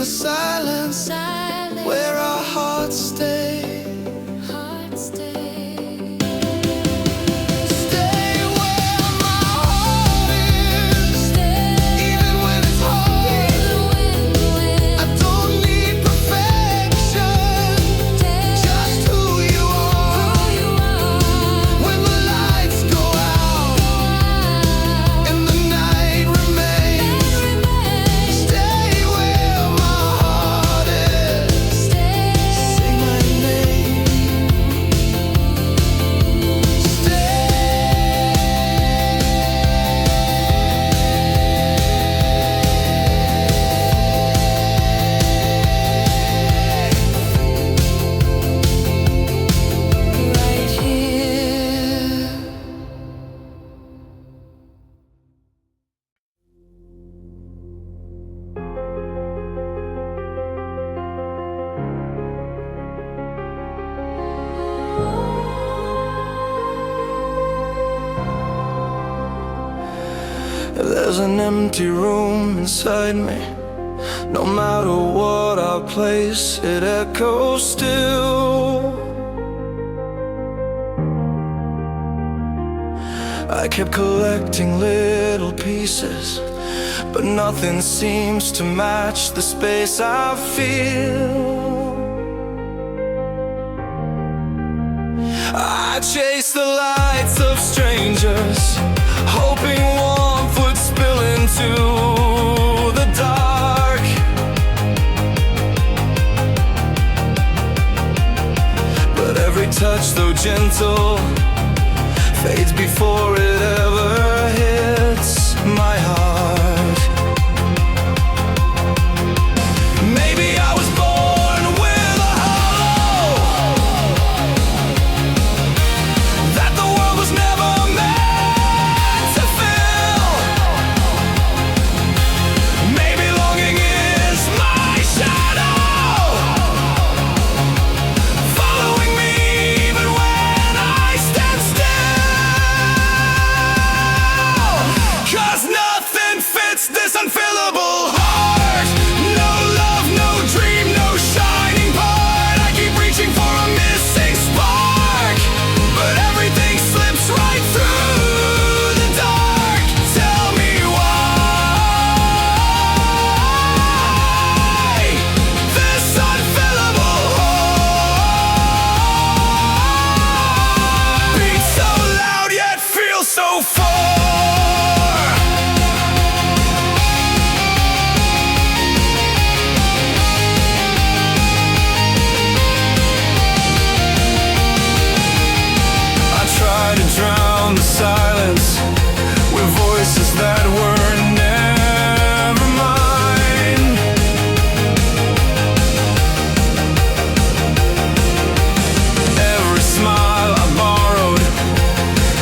the silence where our hearts stay. There's an empty room inside me. No matter what I place, it echoes still. I kept collecting little pieces, but nothing seems to match the space I feel. I chase the lights of strangers, hoping warmth would spill into the dark. But every touch, though gentle, fades before it ever hits my heart. Maybe I was born with a hollow that the world was never meant to fill. Maybe longing is my shadow, following me even when I stand still. 'Cause nothing fits this unfillable heart. No love, no dream, no shining part. I keep reaching for a missing spark, but everything slips right through the dark. Tell me why this unfillable heart beats so loud yet feels so far. I try to drown the silence with voices that were never mine. Every smile I borrowed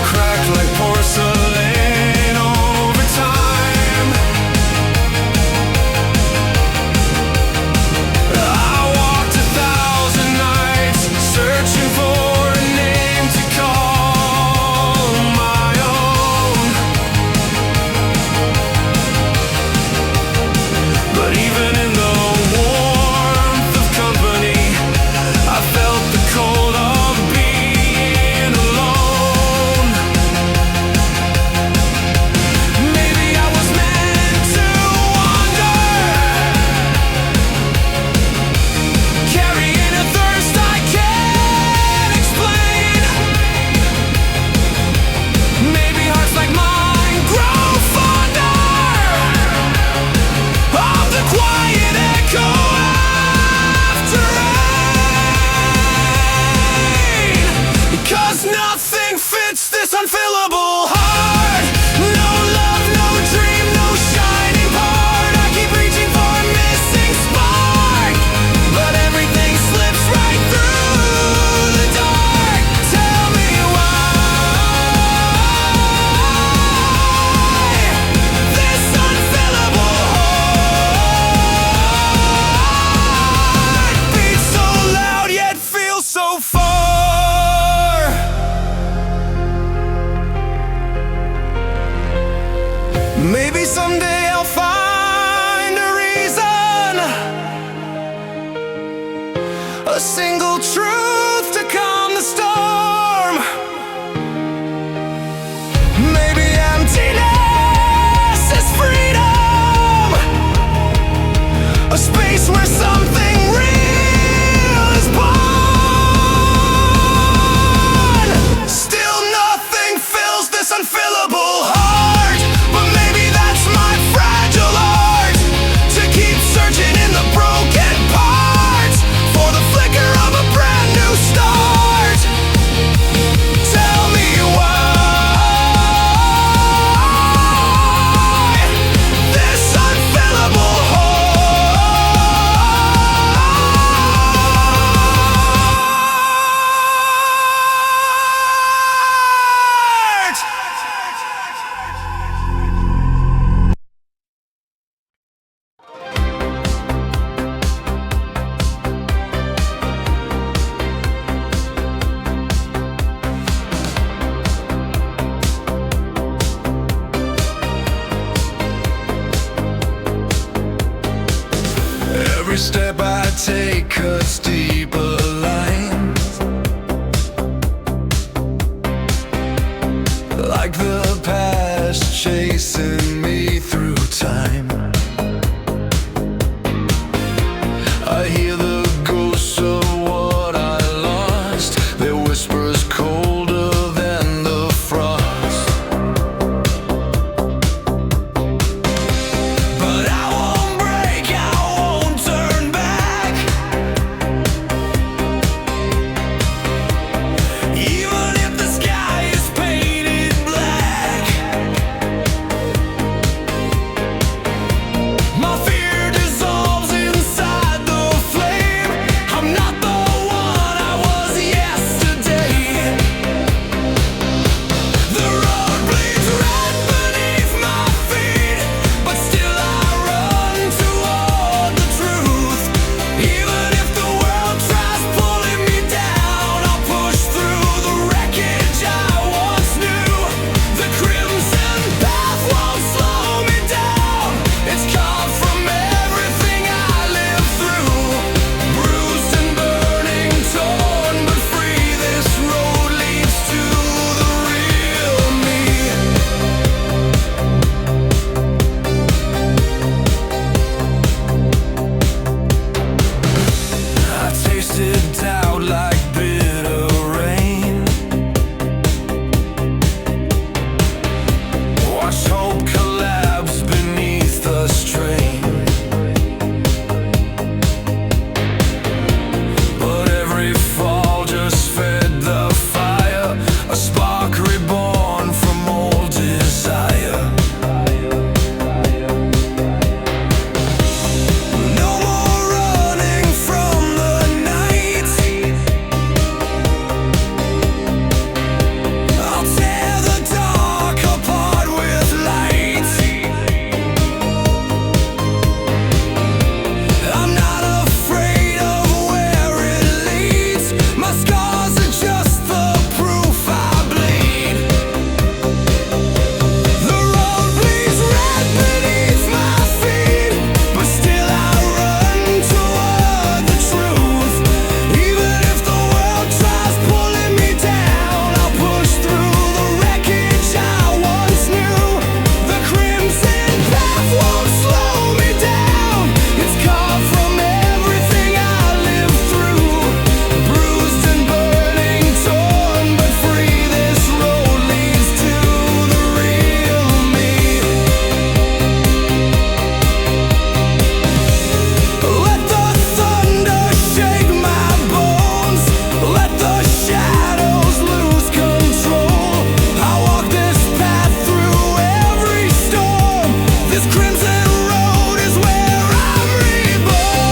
cracked like porcelain over time. I walked 1,000 nights searching for a name to call my own. But even in the warmth of company, I felt the cold of being alone. Maybe I was meant to wander, carrying a thirst I can't explain. Maybe hearts like mine grow fonder of the quiet echo after rain. Because nothing fits this unfillable heart. No love, no dream, no shining part. I keep reaching for a missing spark, but everything slips right through the dark. Tell me why this unfillable heart beats so loud yet feels so far. Maybe someday I'll find a reason single truth to calm the storm. Maybe emptiness is freedom, a space where something real is born. Still nothing fills this unfillable heart, but maybe that's my fragile art, to keep searching in the broken parts for the flicker of a brand new start. Tell me why this unfillable heart. Every step I take cuts deeper lines, like the past chasing me through time. I hear the ghosts of what I lost, their whispers colder than the frost. But I won't break, I won't turn back, even if the sky is painted black. My fear dissolves inside the flame. I'm not the one I was yesterday. The road bleeds red beneath my feet, but still I run toward the truth. Even if the world tries pulling me down, I'll push through the wreckage I once knew. The crimson path won't slow me down. It's carved from everything I lived through. Bruised and burning, torn but free, this road leads to the real me. I tasted doubt like bitter rain, watched hope collapse beneath the strain. But every fall just fed the fire, a spark reborn from old desire. No more running from the night. I'll tear the dark apart with light. I'm not afraid of where it leads. My scars are just the proof I bleed. The road bleeds red beneath my feet, but still I run toward the truth. Even if the world tries pulling me down, I'll push through the wreckage I once knew. The crimson path won't slow me down. It's carved from everything I lived through. Bruised and burning, torn but free, this road leads to the real me. Let the thunder shake my bones, let the shadows lose control. I walk this path through every storm. This crimson road is where I'm reborn.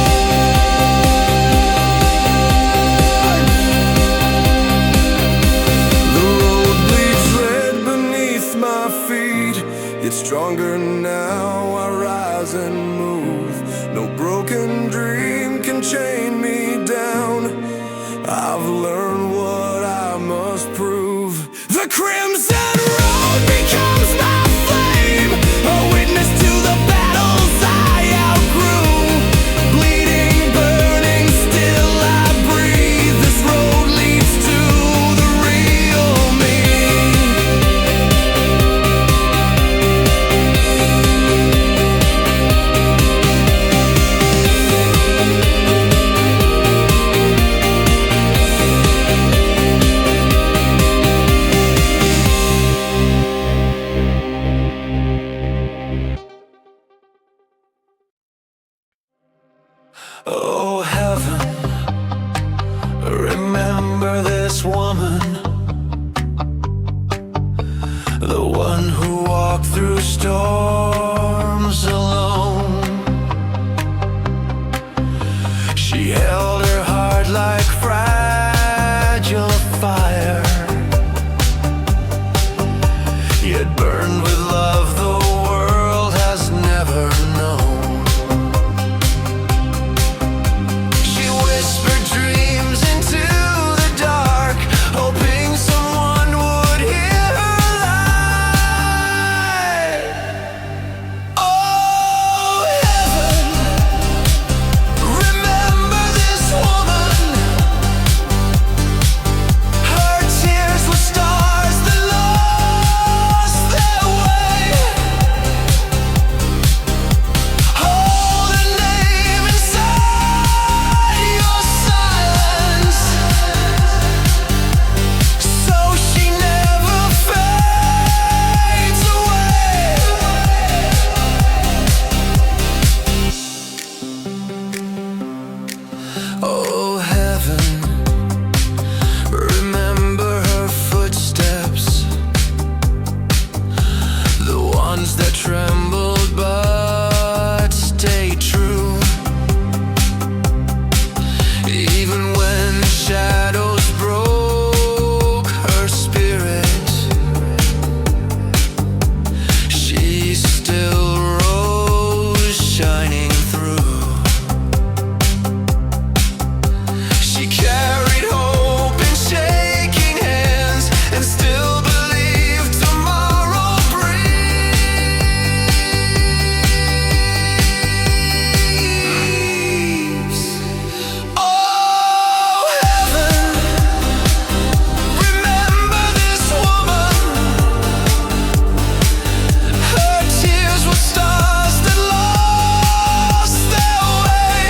The road bleeds red beneath my feet. It's stronger now, I rise and move. No broken dream can chain me down. I've learned what I must prove. The crimson road becomes my flame, a witness to the battles I outgrew. Bleeding, burning, still I breathe. Oh heaven, remember this woman, the one who walked through storms alone. She held her heart like fragile fire, yet burned with love the world has never known. She whispered dreams into the dark, hoping someone would hear her lie. Oh heaven, remember this woman. Her tears were stars that lost their way. Hold her name inside your silence, so she never fades away. Oh heaven, remember her footsteps, the ones that trembled but stay true. Even when shadows broke her spirit, she still rose shining through. She carried hope in shaking hands and still believed tomorrow breathes. Oh heaven, remember this woman. Her tears were stars that lost their way.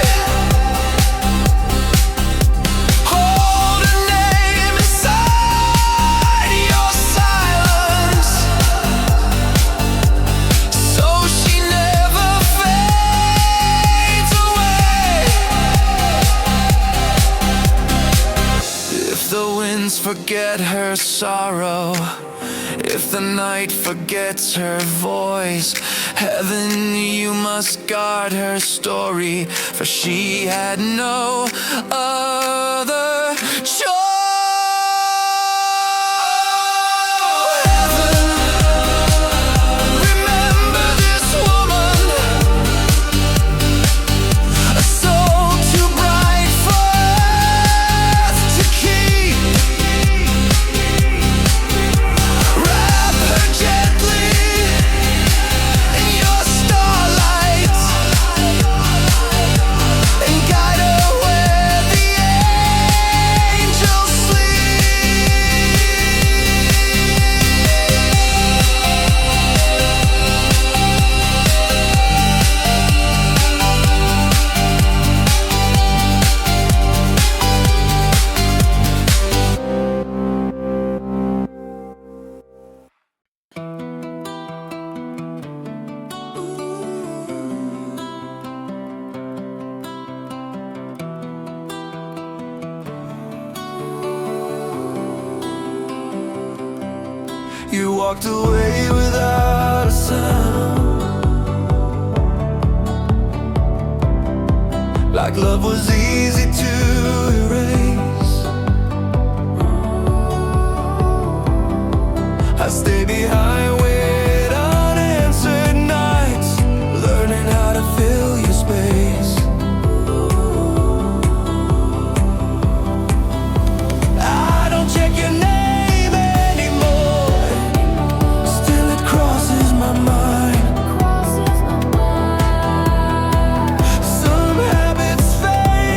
Hold her name inside your silence, so she never fades away. If the winds forget her sorrow, if the night forgets her voice, heaven, you must guard her story, for she had no other choice. Heaven, remember this woman, a soul too bright for earth to keep. Wrap her gently in your starlight and guide her where the angels You walked away without a sound, like love was easy to erase. I stay behind with unanswered nights, learning how to fill your space. I don't check your name anymore, still it crosses my mind. Some habits fade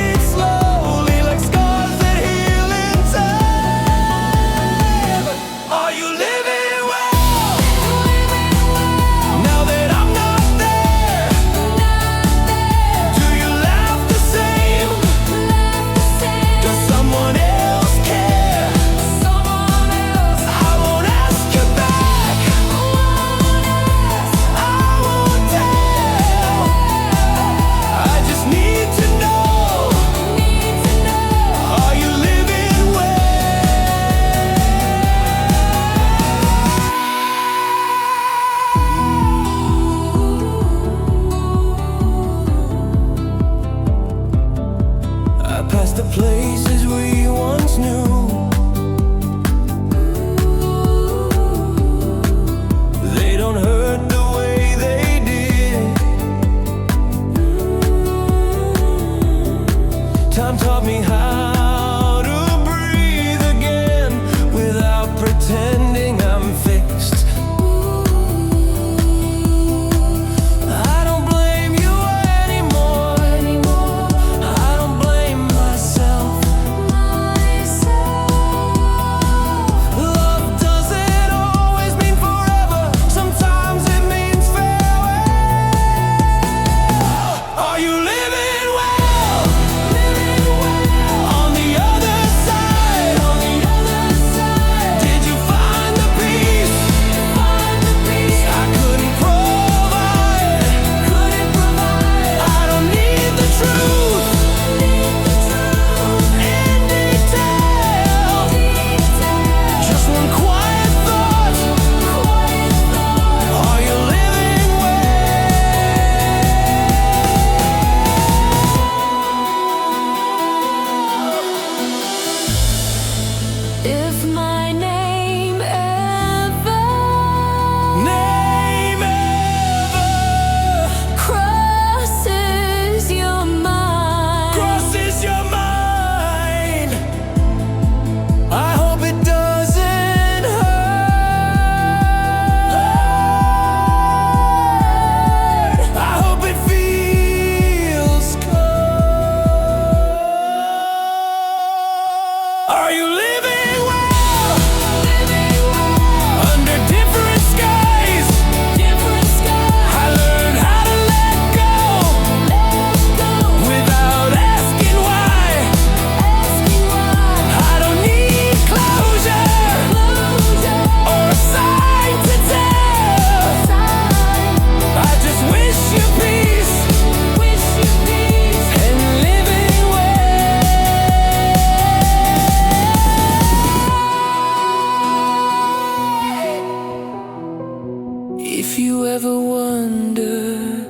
If you ever wonder,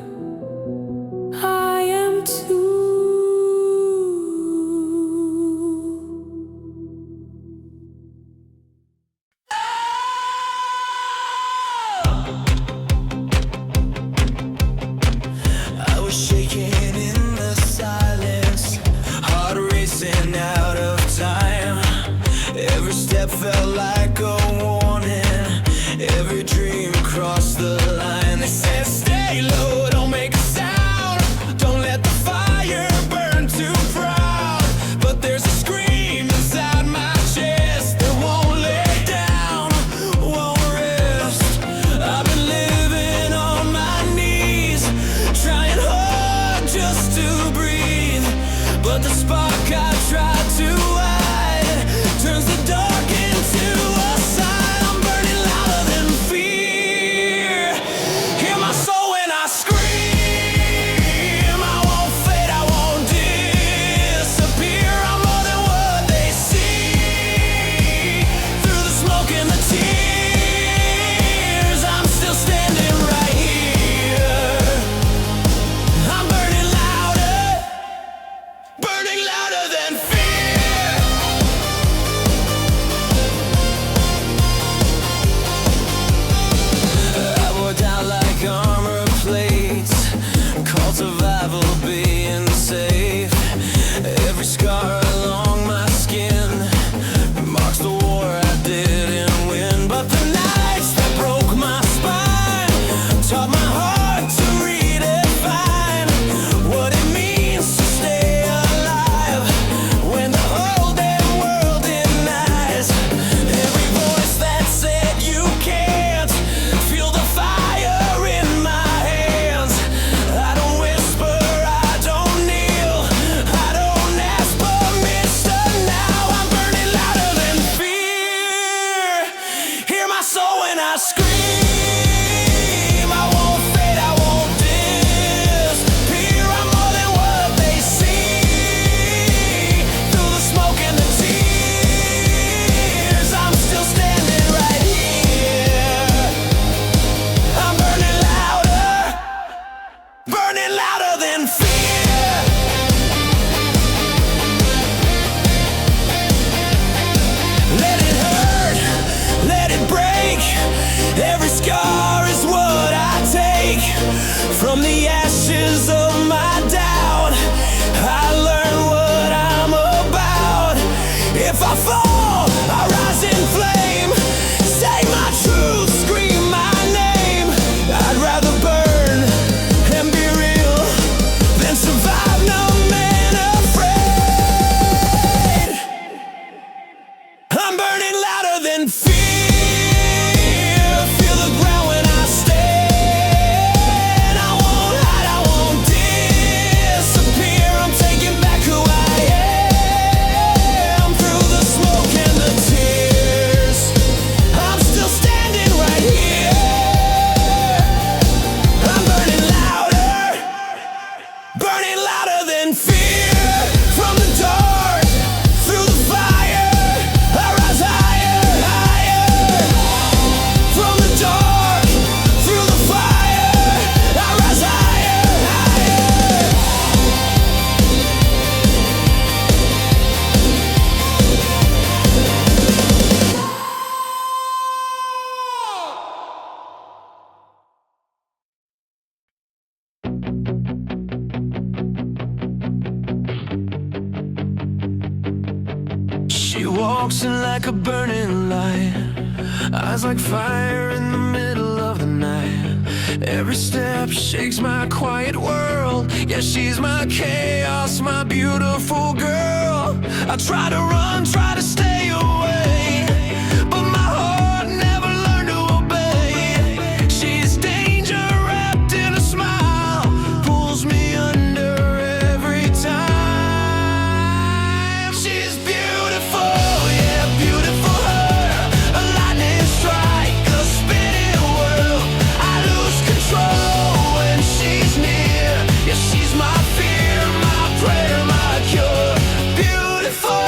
I am too. I was shaking in the silence, heart racing out of time. Every step felt like a warning, every dream crossed the line. They said stay low, don't make a sound, don't let the fire burn too proud. But there's a scream inside my chest that won't lay down, won't rest. I've been living on my knees, trying hard just to breathe, but the spark I tried to hide turns the dark into a sign. I'm burning louder than fear. Hear my soul when I scream. I won't fade, I won't disappear. I'm more than what they see. Through the smoke and the tears, I'm still standing right here. I'm burning louder than fear. I wore down like armor plates, called survival being safe. Every scar along my skin marks the war I didn't win. But the nights that broke my spine taught my heart to redefine what it means to stay alive when the whole damn world denies. Every voice that said you can't feel the fire in my hands. I don't whisper, I don't kneel, I don't ask permission now. I'm burning louder than fear. Hear my soul when I scream. I won't fade, I won't disappear. I'm more than what they see. Through the smoke and the tears, I'm still standing right here. I'm burning louder than fear. Let it hurt, let it break. Every scar is what I take. From the ashes of my doubt, I learn what I'm about. If I fall, I rise in flame. Say my truth, scream my name. I'd rather burn and be real than survive numb and afraid. I'm burning louder than fear. Feel the ground when I stand. I won't hide, I won't disappear. I'm taking back who I am. Through the smoke and the tears, I'm still standing right here. I'm burning louder than fear. From the dark, through the fire, I rise higher, higher. From the dark, through the fire, I rise higher, higher. She walks in like a burning light, eyes like fire in the middle of the night. Every step shakes my quiet world. Yeah, she's my chaos, my beautiful girl. I try to run, try to stay away, but my heart never learned to obey. She's danger wrapped in a smile, pulls me under every time. She's beautiful, yeah, beautiful her. A lightning strike, a spinning world. I lose control when she's near. Yeah, she's my fear, my prayer, my cure. Beautiful.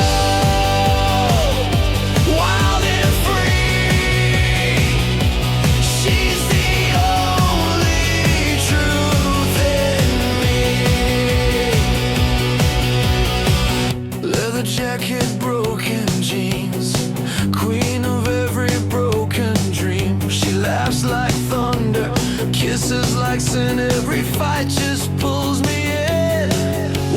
kisses like sin. Every fight just pulls me in.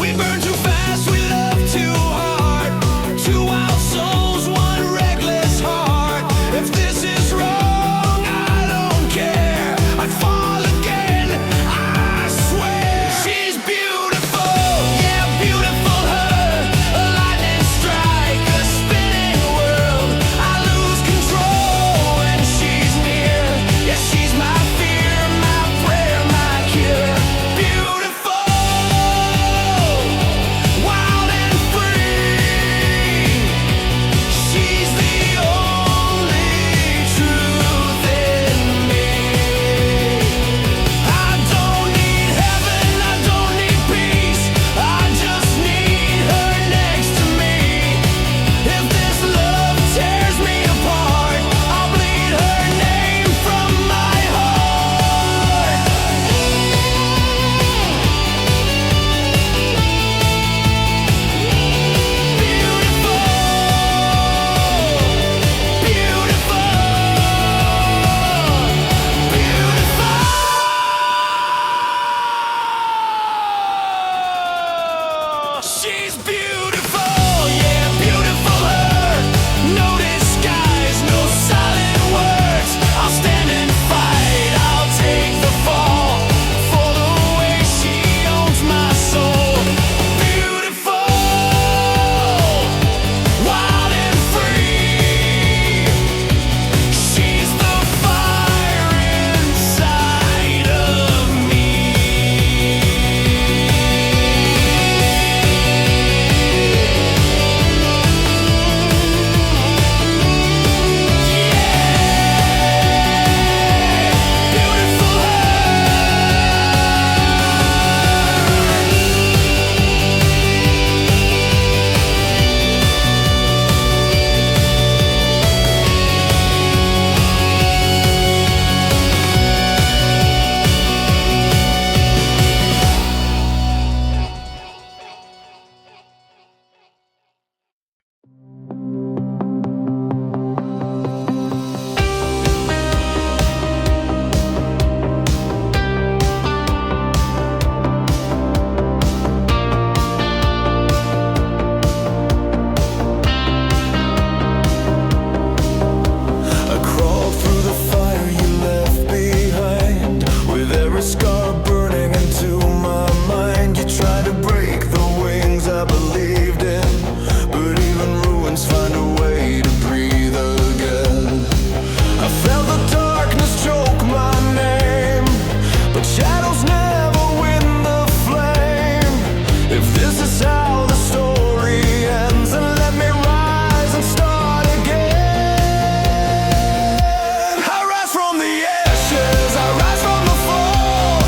We burn too fast, we love too hard. Two wild souls, one reckless heart. If this is wrong, I don't care. I'd fall again, I swear. She's beautiful, yeah, beautiful her. A lightning strike, a spinning world. I lose control when she's near. Yeah, she's my fear, my prayer, my cure. Beautiful, wild and free. She's the only truth in me. I don't need heaven, I don't need peace. I just need her next to me. If this love tears me apart, I'll bleed her name from my heart. She's beautiful, yeah, beautiful her. No disguise, no silent words. I'll stand and fight, I'll take the fall for the way she owns my soul. Beautiful, wild and free. She's the fire inside of me. I crawled through the fire you left behind, with every scar burning into my mind. You tried to break the wings I believed in, but even ruins find a way to breathe again. I felt the darkness choke my name, but shadows never win the flame. If this is how the story ends, then let me rise and start again. I rise from the ashes, I rise from the fall.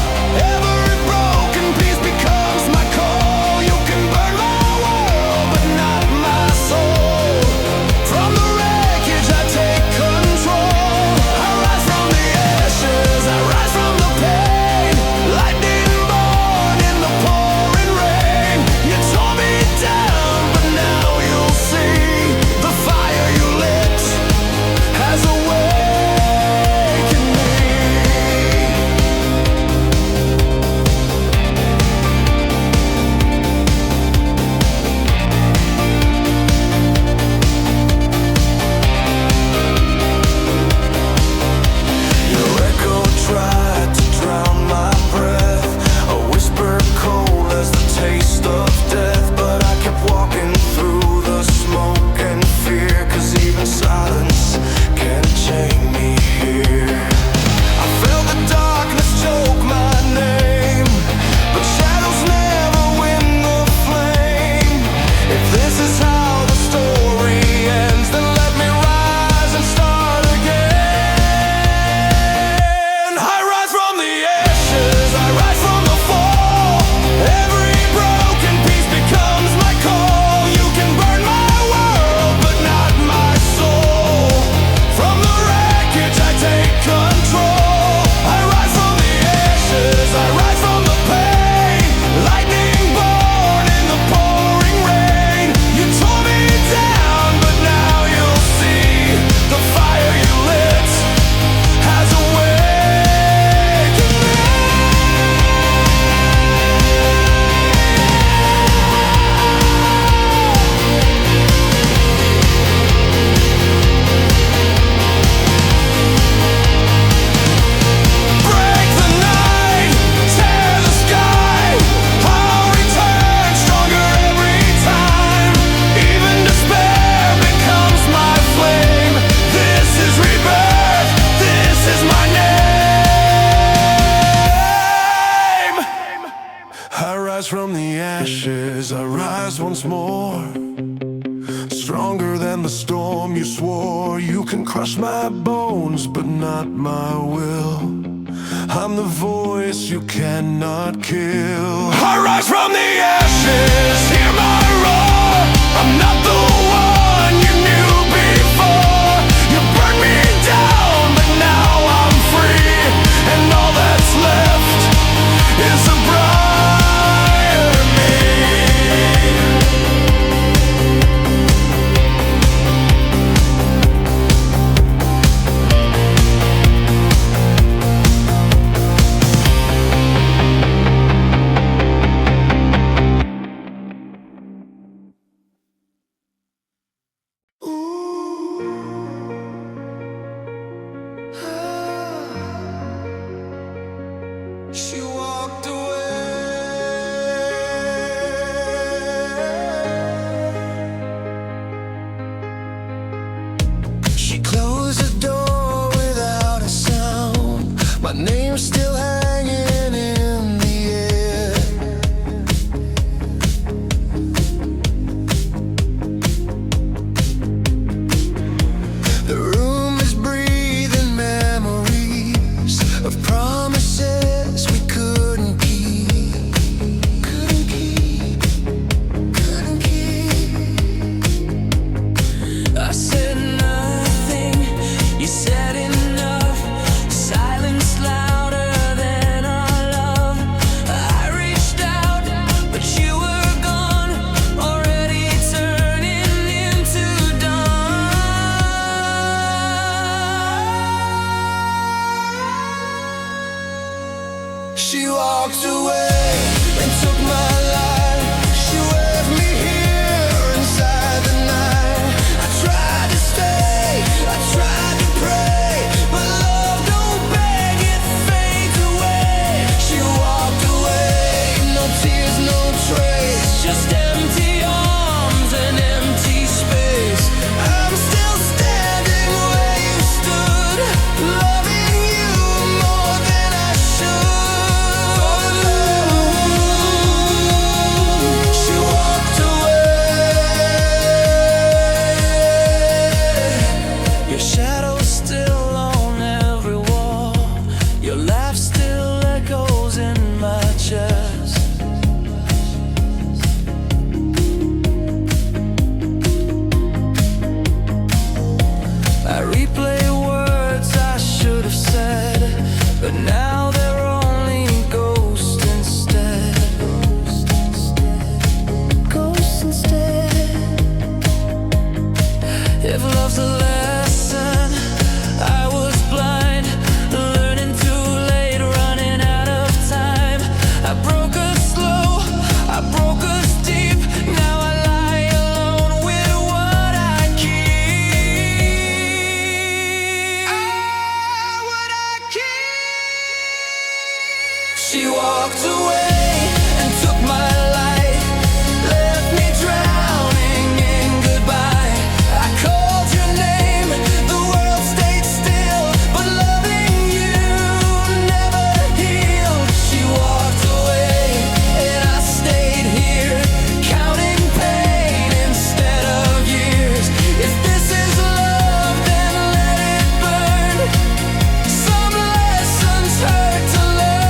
rise once more, stronger than the storm. You swore you can crush my bones, but not my will. I'm the voice you cannot kill. I rise from the ashes, hear my roar. I'm not the one you knew before. You burned me down, but now I'm free, and all that's left is a brighter me. She walked away. She closed the door without a sound. My name's still hanging in the air. The room is breathing memories of promises we couldn't keep. I said nothing, you said enough. Silence louder than our love. I reached out, but you were gone, already turning into dawn. She walked away and took my life. She left me here inside the night. I tried to stay, I tried to pray, but love don't beg, it fades away. She walked away, no tears, no trace, just empty arms and empty space. I'm still standing where you stood, loving you more than I should. She walked away. Your shadow's still on every wall. Your laugh still echoes in my chest. I replay words I should have said, but now they're only ghosts instead. Ghosts instead. If love's a lesson, I was blind, learning too late, running out of time. I broke us slow, I broke us deep. Now I lie alone with what I keep. What I keep. She walked away and took my life, left me drowning in goodbye. I called your name, the world stayed still, but loving you never healed. She walked away and I stayed here, counting pain instead of years. If this is love, then let it burn. Some lessons hurt to learn.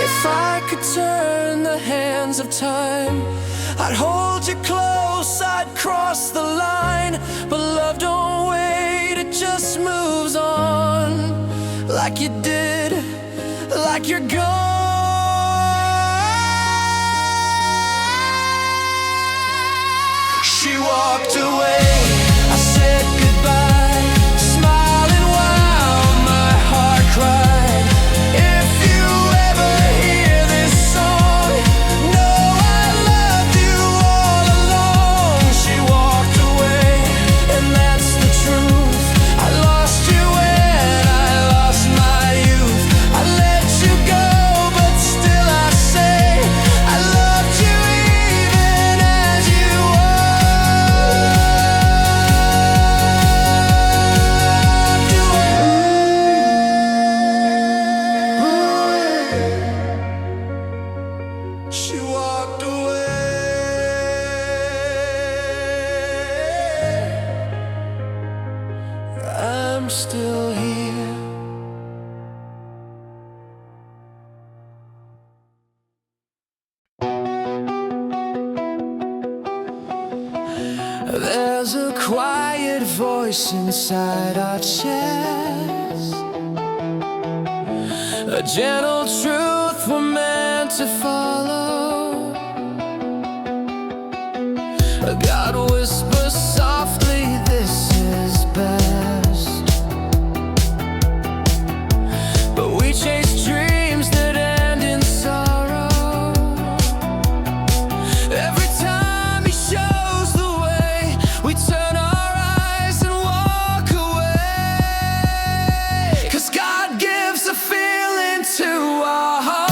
If I could turn the hands of time, I'd hold you close, I'd cross the line. But love don't wait, it just moves on, like you did, like you're gone. She walked away, I said goodbye, smiling while my heart cried. If you ever hear this song, know I loved you all along. She walked away, and that's the truth. I lost you when I lost my youth. I let you go, but still I say I loved you even as you were. I'm still here. There's a quiet voice inside our chest, a gentle truth we're meant to follow. God whispers softly, this is best. But we chase dreams that end in sorrow. Every time he shows the way, we turn our eyes and walk away. 'Cause God gives a feeling to our hearts.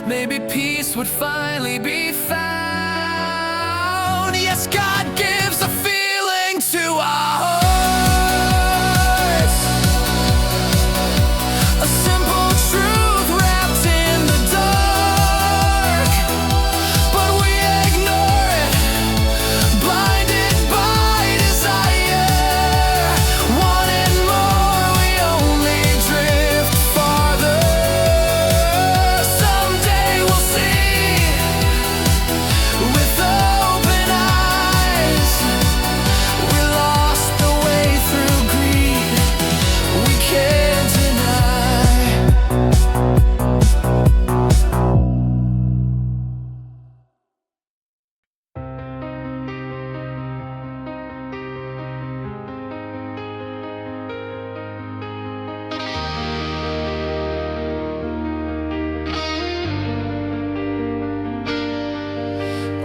Maybe peace would finally be found. Yes, God gives a feeling to our hearts, a simple truth wrapped in the dark, but we ignore it, blinded by desire. Wanting more, we only drift farther.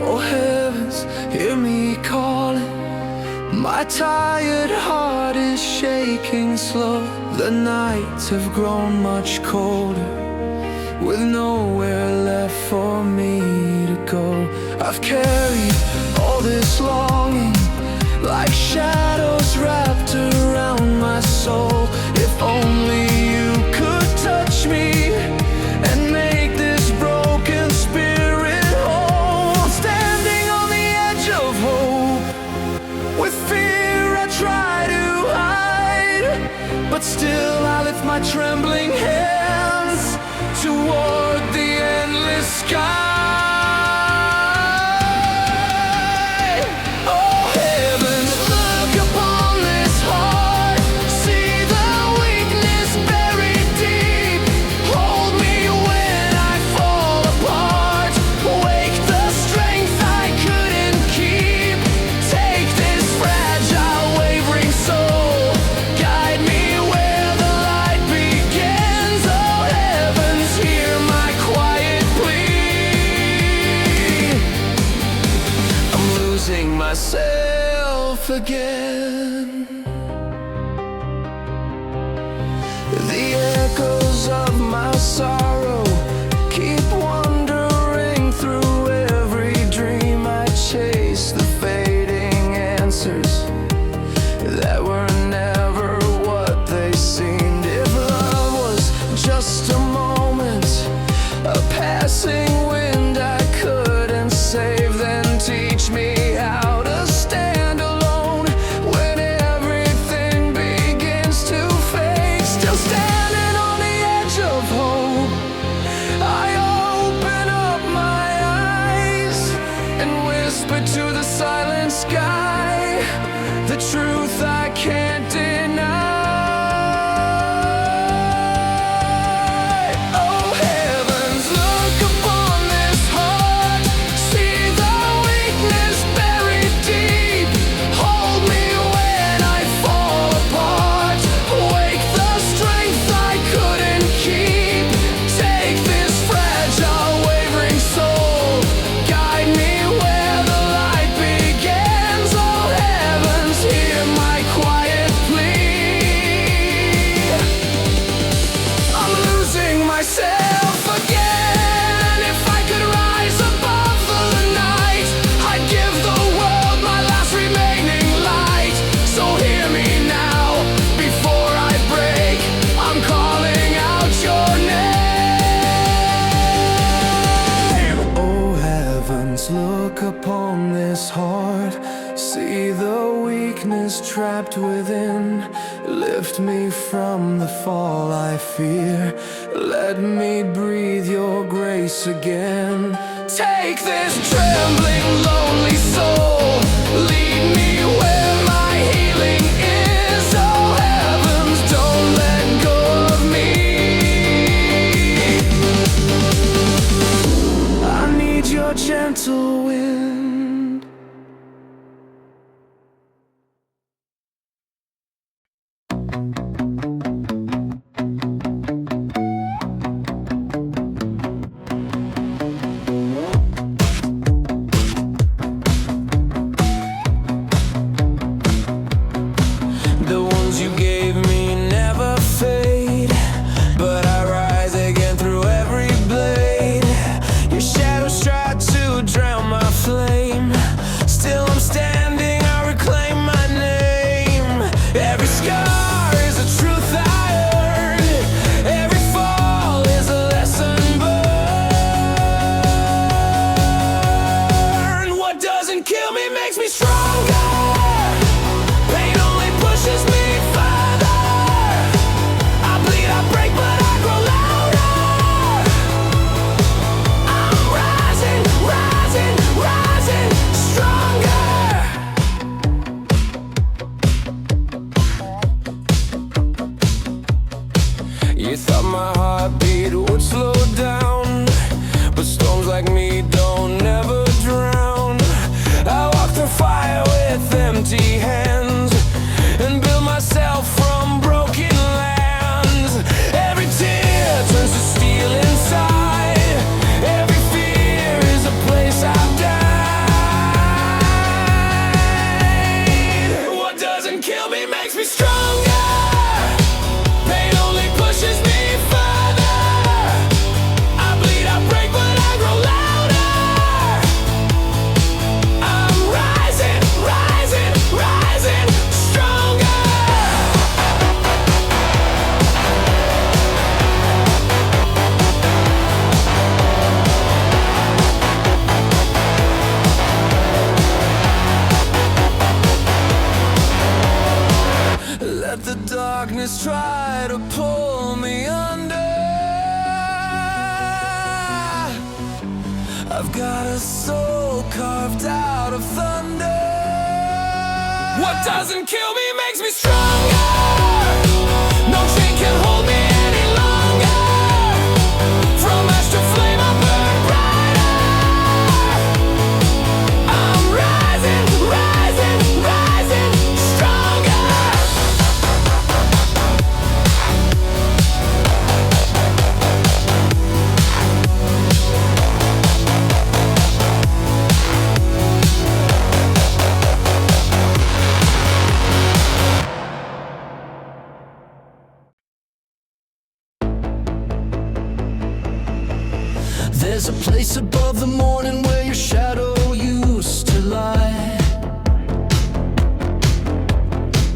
Oh heavens, hear me calling. My tired heart is shaking slow. The nights have grown much colder, with nowhere left for me to go. I've carried all this longing like shadows wrapped around my soul. If only you could touch me and make this broken spirit whole. Standing on the edge of hope, with fear I try to hide, but still I lift my trembling hands toward the endless sky. Friend myself again. The echoes of my sorrow keep wandering through every dream I chase. The fading answers that were never what they seemed. If love was just a moment, a passing wind I couldn't save, then teach me how to stand alone when everything begins to fade. Still standing on the edge of hope, I open up my eyes and whisper to the silent sky the truth I can't deny. Look upon this heart, see the weakness trapped within. Lift me from the fall I fear, let me breathe your grace again. Take this trembling, lonely soul, lead me where my healing is. Oh heavens, don't let go of me. I need your gentle wind. The ones you gave me never fade, but I rise again through every blade. Your shadows try to drown my flame, still I'm standing, I reclaim my name. Every scar is a truth I earned, every fall is a lesson burned. What doesn't kill me makes me stronger. Pain only pushes me further. I bleed, I break, but I grow louder. I'm rising, rising, rising, stronger. You thought my heartbeat would slow down, but storms like me don't never drown. I walk through fire with empty hands and build myself from broken lands. Every tear turns to steel inside, every fear is a place I've died. What doesn't kill me makes me stronger. Pain only pushes me further. I bleed, I break, but I grow louder. I'm rising, rising, rising, stronger. Let the darkness try to pull me under. I've got a soul carved out of thunder. What doesn't kill me makes me stronger. No chain can hold me any longer. From ash to flame I burn brighter. I'm rising, rising, rising, stronger. the morning where your shadow used to lie.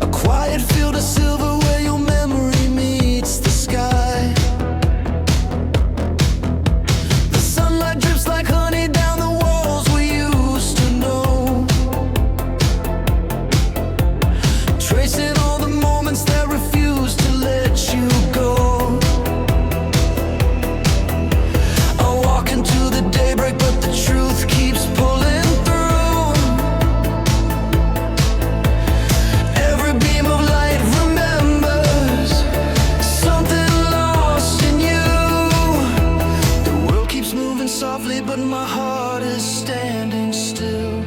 A quiet field of silver where your memory meets the sky. The sunlight drips like honey down the walls we used to know, tracing all the moments that refuse to let you go. I walk into the daybreak, but the truth keeps pulling through. Every beam of light remembers something lost in you. The world keeps moving softly, but my heart is standing still,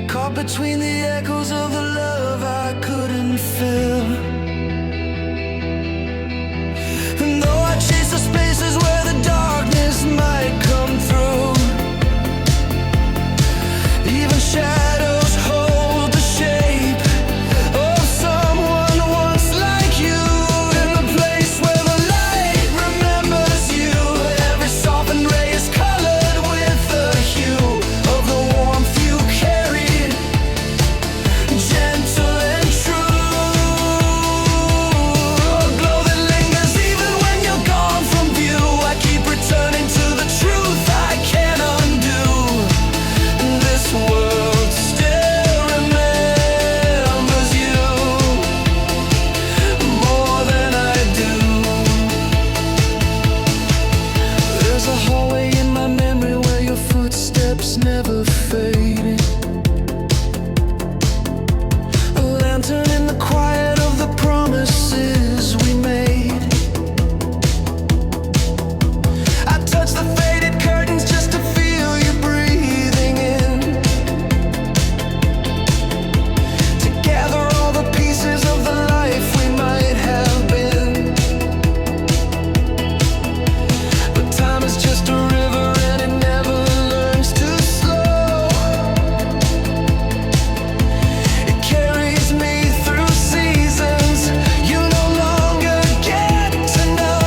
caught between the echoes of the love I couldn't feel. And though I chase the spaces where the darkness might come through, even shadows hold the shape of someone once like you. In the place where the light remembers you, every softened ray is colored with the hue of the warmth you carried, gentle and true. A glow that lingers even when you're gone from view. I keep returning to the truth I can't undo. This world still remembers you more than I do. There's a hallway in my memory where your footsteps never faded. A lantern in the quiet of the promises we made. I touch the faded curtains just to feel you breathing in, to gather all the pieces of the life we might have been. But time is just a river and it never learns to slow. It carries me through seasons you no longer get to know.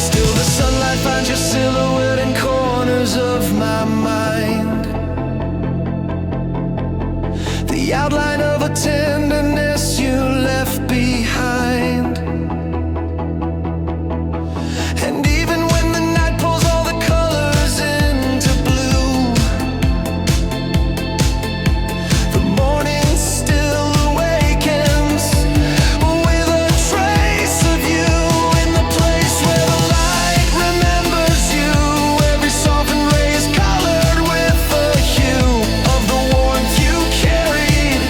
Still the sunlight finds your silhouette in corners of my mind, the outline of a tenderness you left behind. And even when the night pulls all the colors into blue, the morning still awakens with a trace of you. In the place where the light remembers you, every softened ray is colored with the hue of the warmth you carried,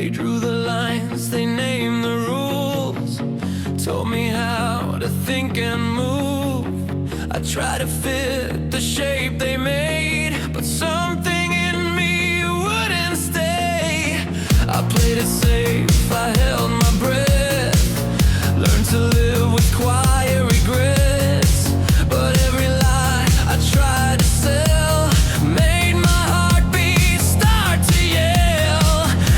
They drew the lines, they named the rules, told me how to think and move. I tried to fit the shape they made, but something in me wouldn't stay. I played it safe, I held my breath, learned to live with quiet regrets. But every lie I tried to sell made my heartbeat start to yell.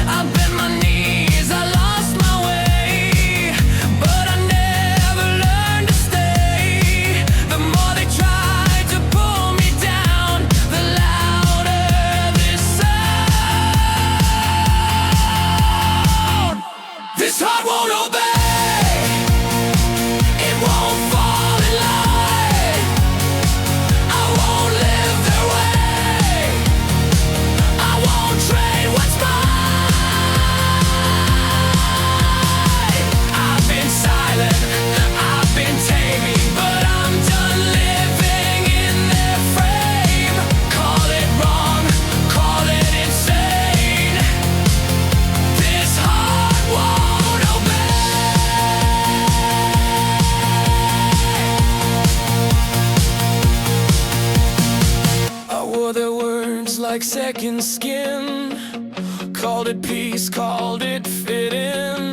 I bent my knees, I lost my way, but I never learned to stay. The more they tried to pull me down, the louder this sound. This heart won't obey. It won't fall in line. I won't live their way. I won't trade what's mine. I've been silent, I've been taming, but I'm done living in their frame. Call it wrong, call it insane. This heart won't obey. I wore their words like second skin, called it peace, called it fitting.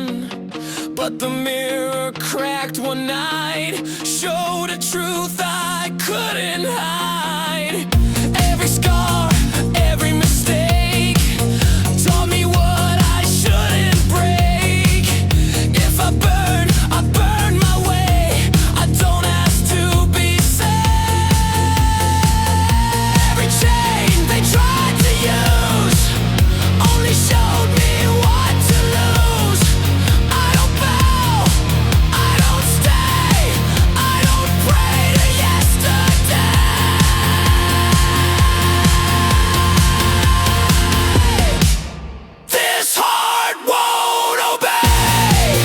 But the mirror cracked one night, showed a truth I couldn't hide. Every scar, every mistake taught me what I shouldn't break. If I burn my way. I don't ask to be saved. Every chain they tried to use only showed me what to lose. I don't bow, I don't stay, I don't pray to yesterday. This heart won't obey.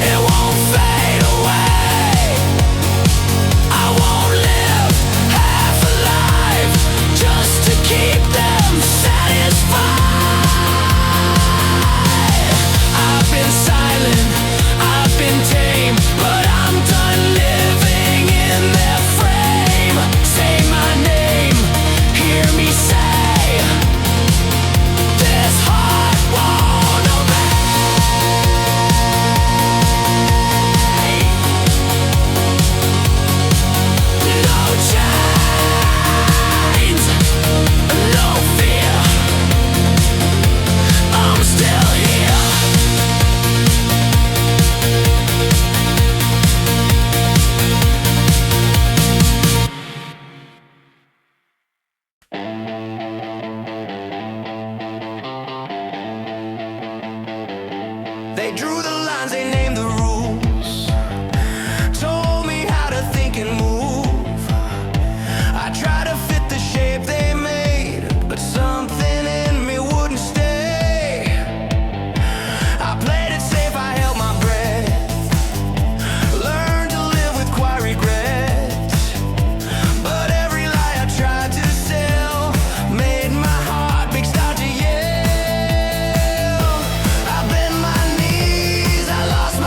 It won't fade away. I won't live half alive just to keep them satisfied. I've been silent, I've been tame, but I'm done living in their frame. Say my name, hear me say, this heart won't obey. No chains, no fear, I'm still here. They drew the lines, they named the rules, told me how to think and move. I tried to fit the shape they made, but something in me wouldn't stay. I played it safe, I held my breath, learned to live with quiet regrets. But every lie I tried to sell made my heartbeat start to yell. I bent my knees, I lost my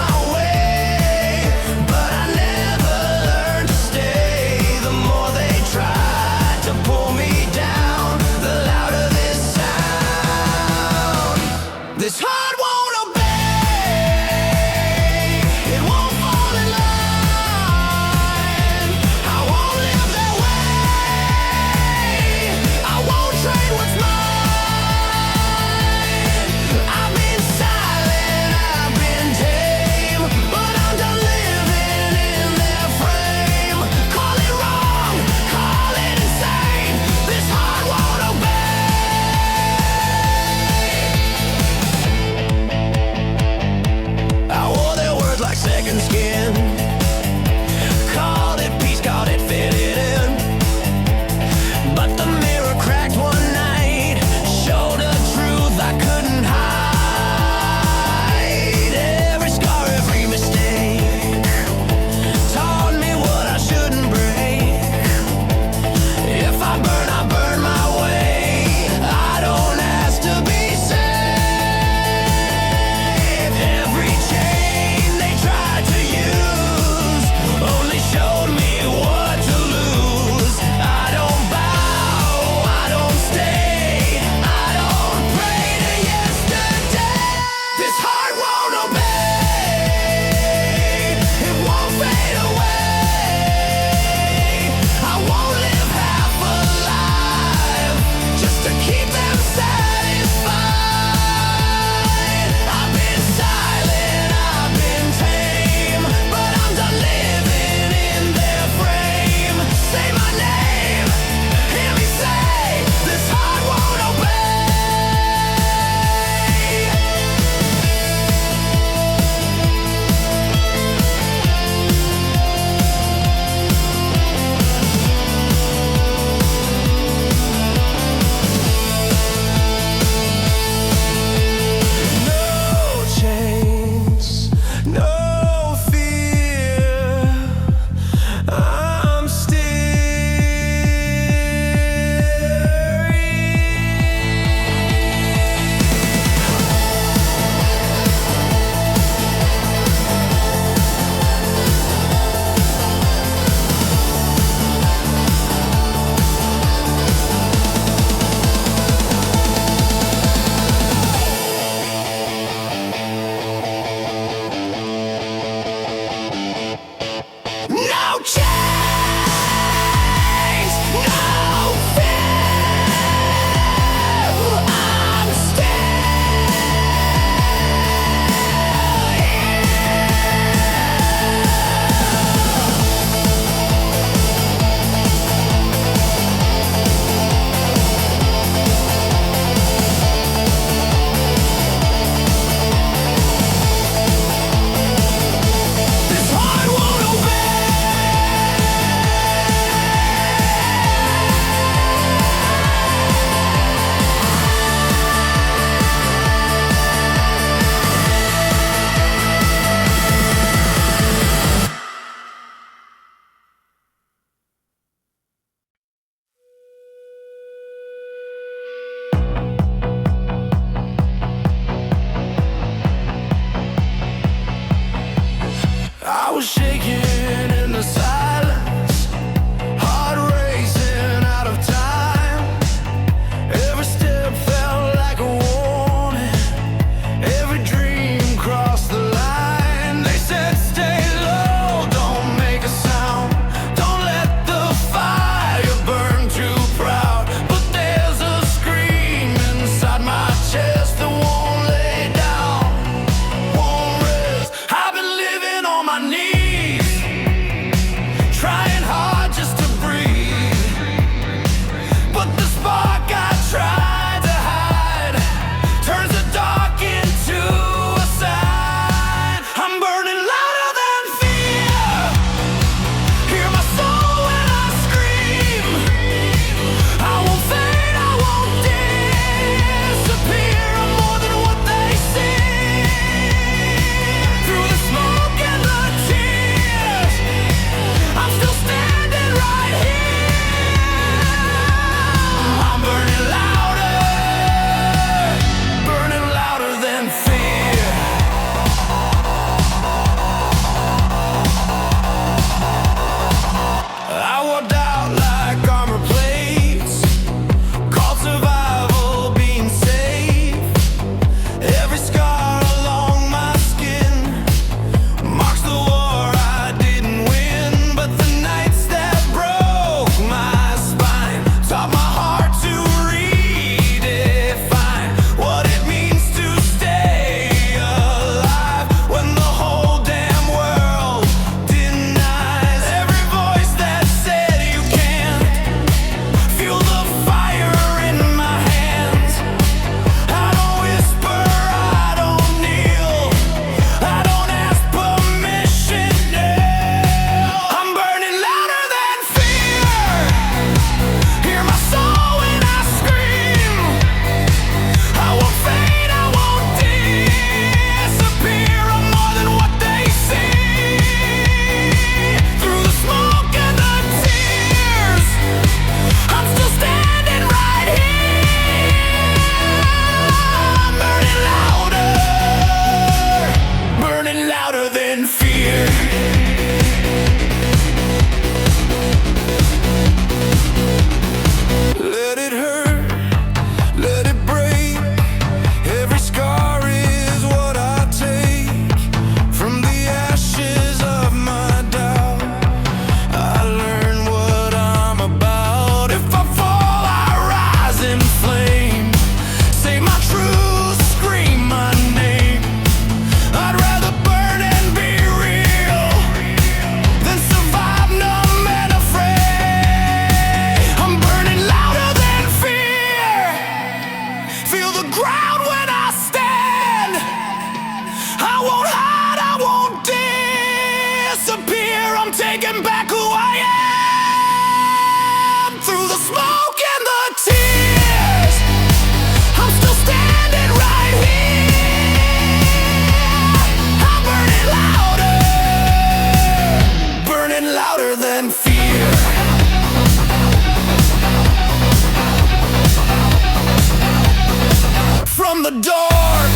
spark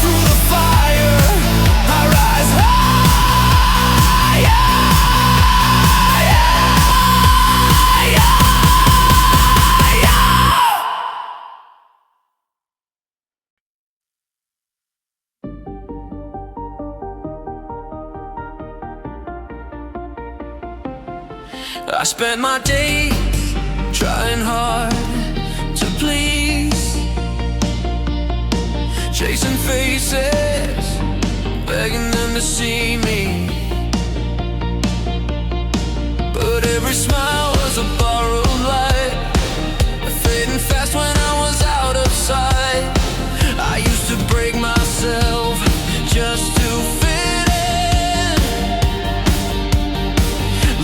through the fire. I rise higher. I spent my days trying hard to please, chasing faces, begging them to see me. But every smile was a borrowed light, fading fast when I was out of sight. I used to break myself just to fit in,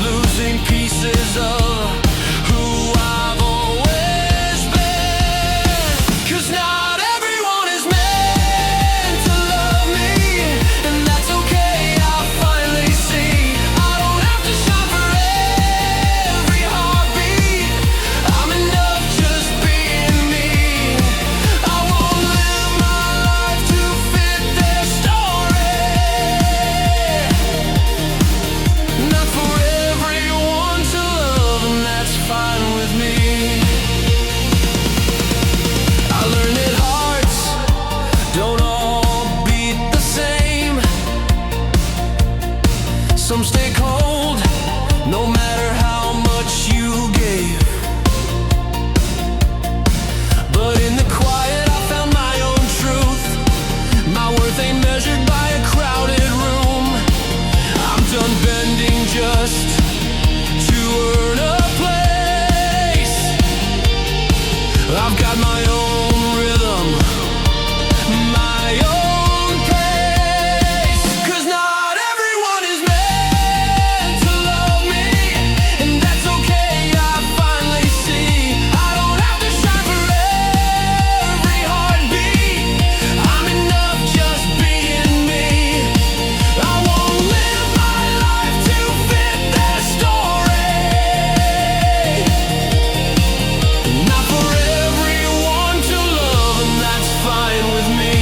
losing pieces of who I've always been. 'Cause not everyone is meant to love me, and that's okay, I finally see. I don't have to shine for every heartbeat. I'm enough just being me. I won't live my life to fit their story. Not for everyone to love, and that's fine with me. I learned that hearts don't all beat the same. Some stay cold, no matter how much you gave. But in the quiet I found my own truth. My worth ain't measured by a crowded room. I'm done bending just to earn a place. I've got my own rhythm, my own pace. 'Cause not everyone is meant to love me, and that's okay, I finally see. I don't have to shine for every heartbeat. I'm enough just being me. I won't live my life to fit their story. Not for everyone to love, and that's fine with me.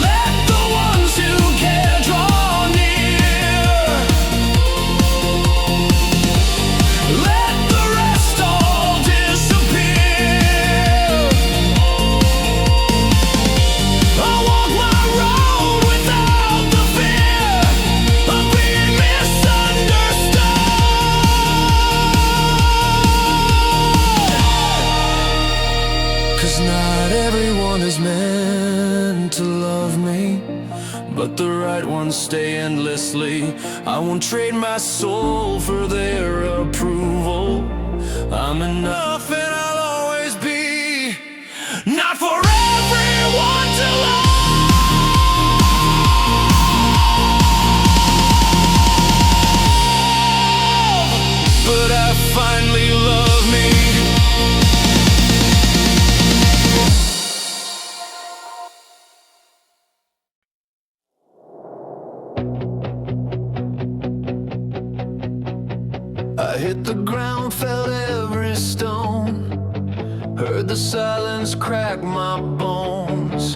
Let the ones who care draw near. Let the rest all disappear. I'll walk my road without the fear of being misunderstood. 'Cause not everyone is meant to love me, but the right ones stay endlessly. I won't trade my soul for their approval. I'm enough and I'll always be. Not for everyone to love, but I finally love me. I hit the ground, felt every stone, heard the silence crack my bones.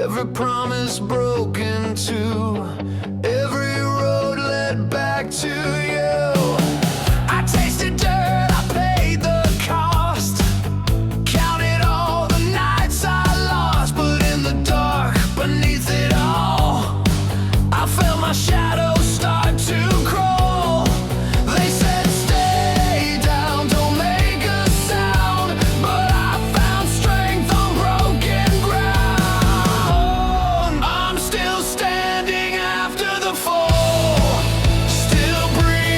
Every promise broken too, every road led back to you. I tasted dirt, I paid the cost, counted all the nights I lost. But in the dark, beneath it all, I felt my shadow start to crawl. They said stay down, don't make a sound, but I found strength on broken ground. I'm still standing after the fall, still breathing.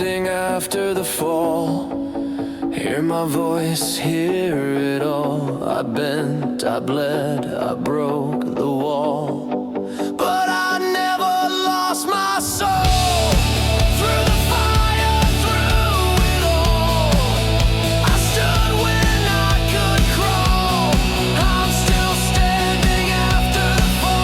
standing after the fall. Hear my voice, hear it all. I bent, I bled, I broke the wall, but I never lost my soul. Through the fire, through it all, I stood when I could crawl. I'm still standing after the fall.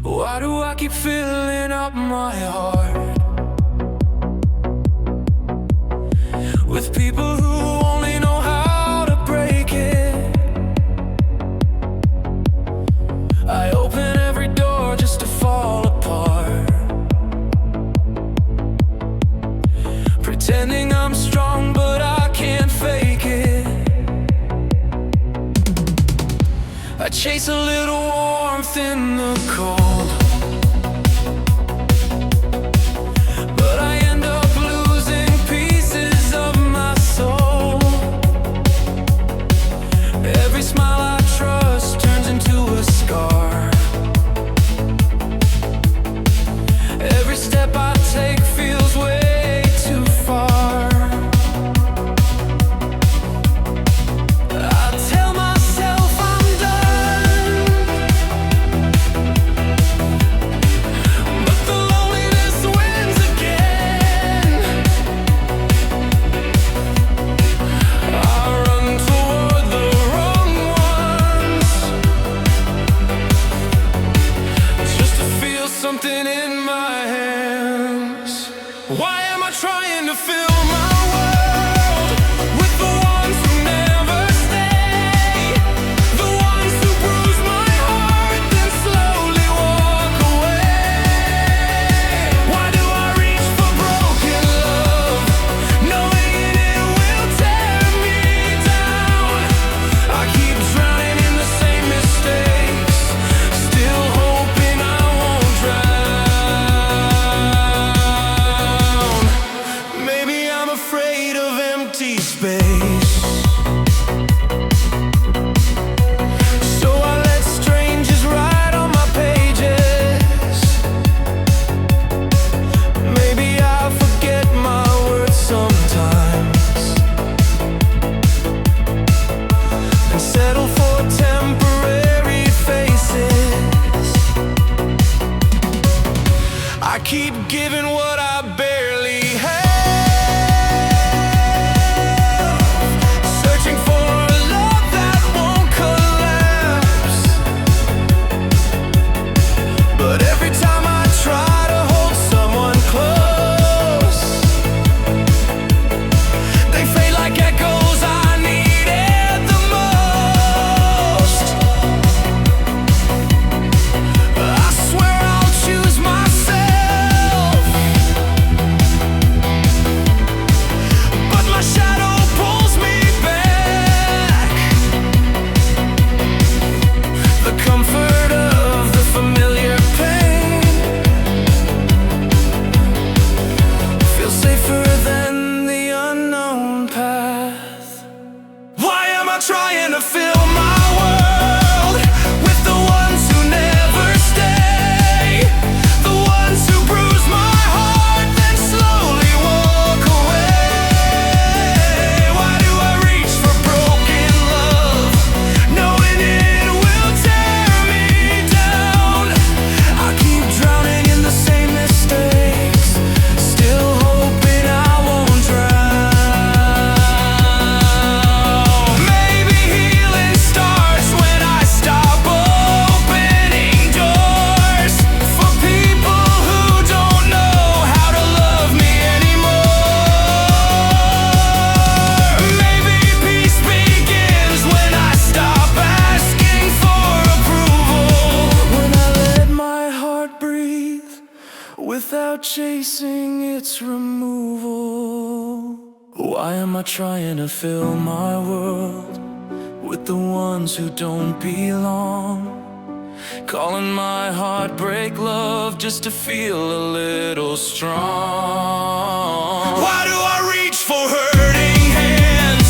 Why do I keep filling up my heart with people who only know how to break it? I open every door just to fall apart, pretending I'm strong but I can't fake it. I chase a little warmth in the cold, but I end up losing pieces of my soul. Every smile I trust turns into a scar. Every step I take feels way too far. I tell myself I'm done, but the loneliness wins again. I run toward the wrong ones just to feel something in my hands. Why am I trying to fill my world with the ones who never stay? The ones who bruise my heart then slowly walk away. Why do I reach for broken love, knowing it will tear me down? I keep drowning in the same mistakes, still hoping I won't drown. Maybe I'm a chasing its removal? Why am I trying to fill my world with the ones who don't belong? Calling my heartbreak love just to feel a little strong. Why do I reach for hurting hands,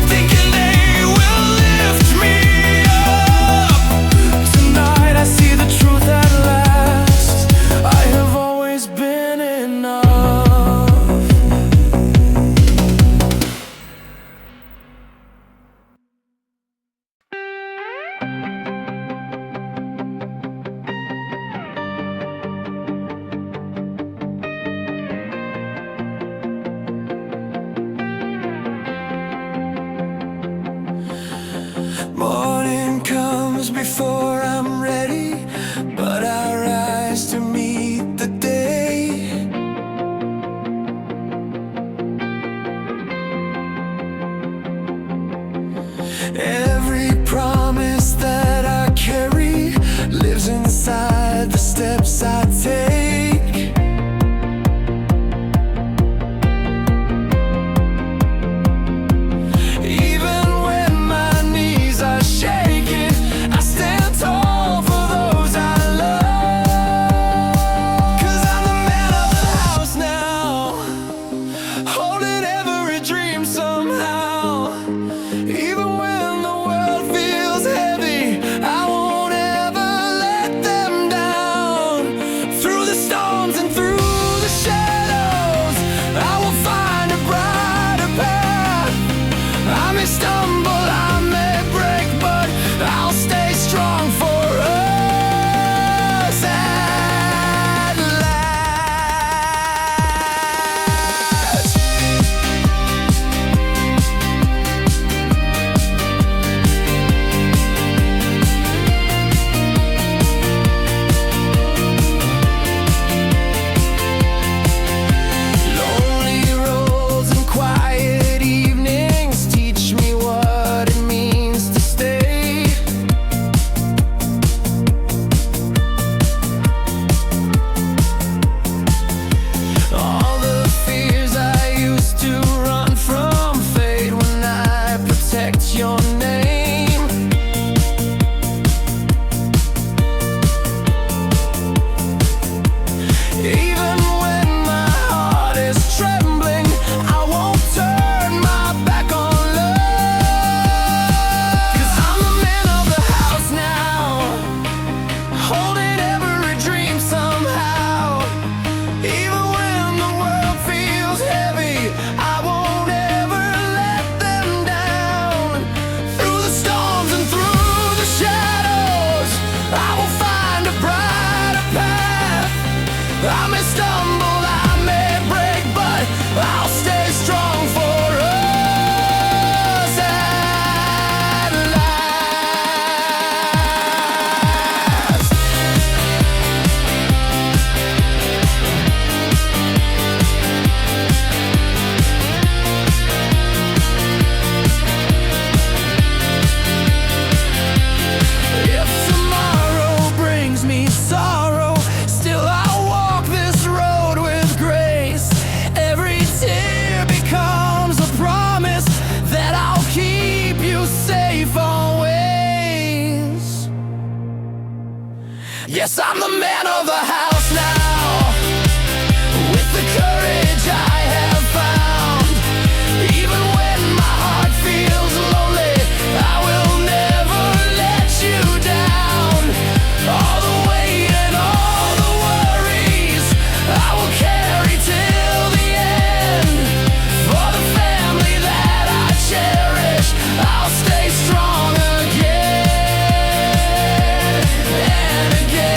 thinking they will lift me up? Tonight I see the truth at last. I have always been enough. Morning comes before I'm ready, but I rise to meet the day. Every promise that I carry lives inside the steps I take. I may stumble, I may break, but I'll stay strong for us at last. If tomorrow brings me sorrow, still I'll walk this road with grace. Every tear becomes a promise that I'll keep you safe always. Yes, I'm the man of the house now, with the courage I have found. Even when my heart feels lonely, I will never let you down. All the weight and all the worries I will carry till the end. For the family that I cherish, I'll stay strong again and again.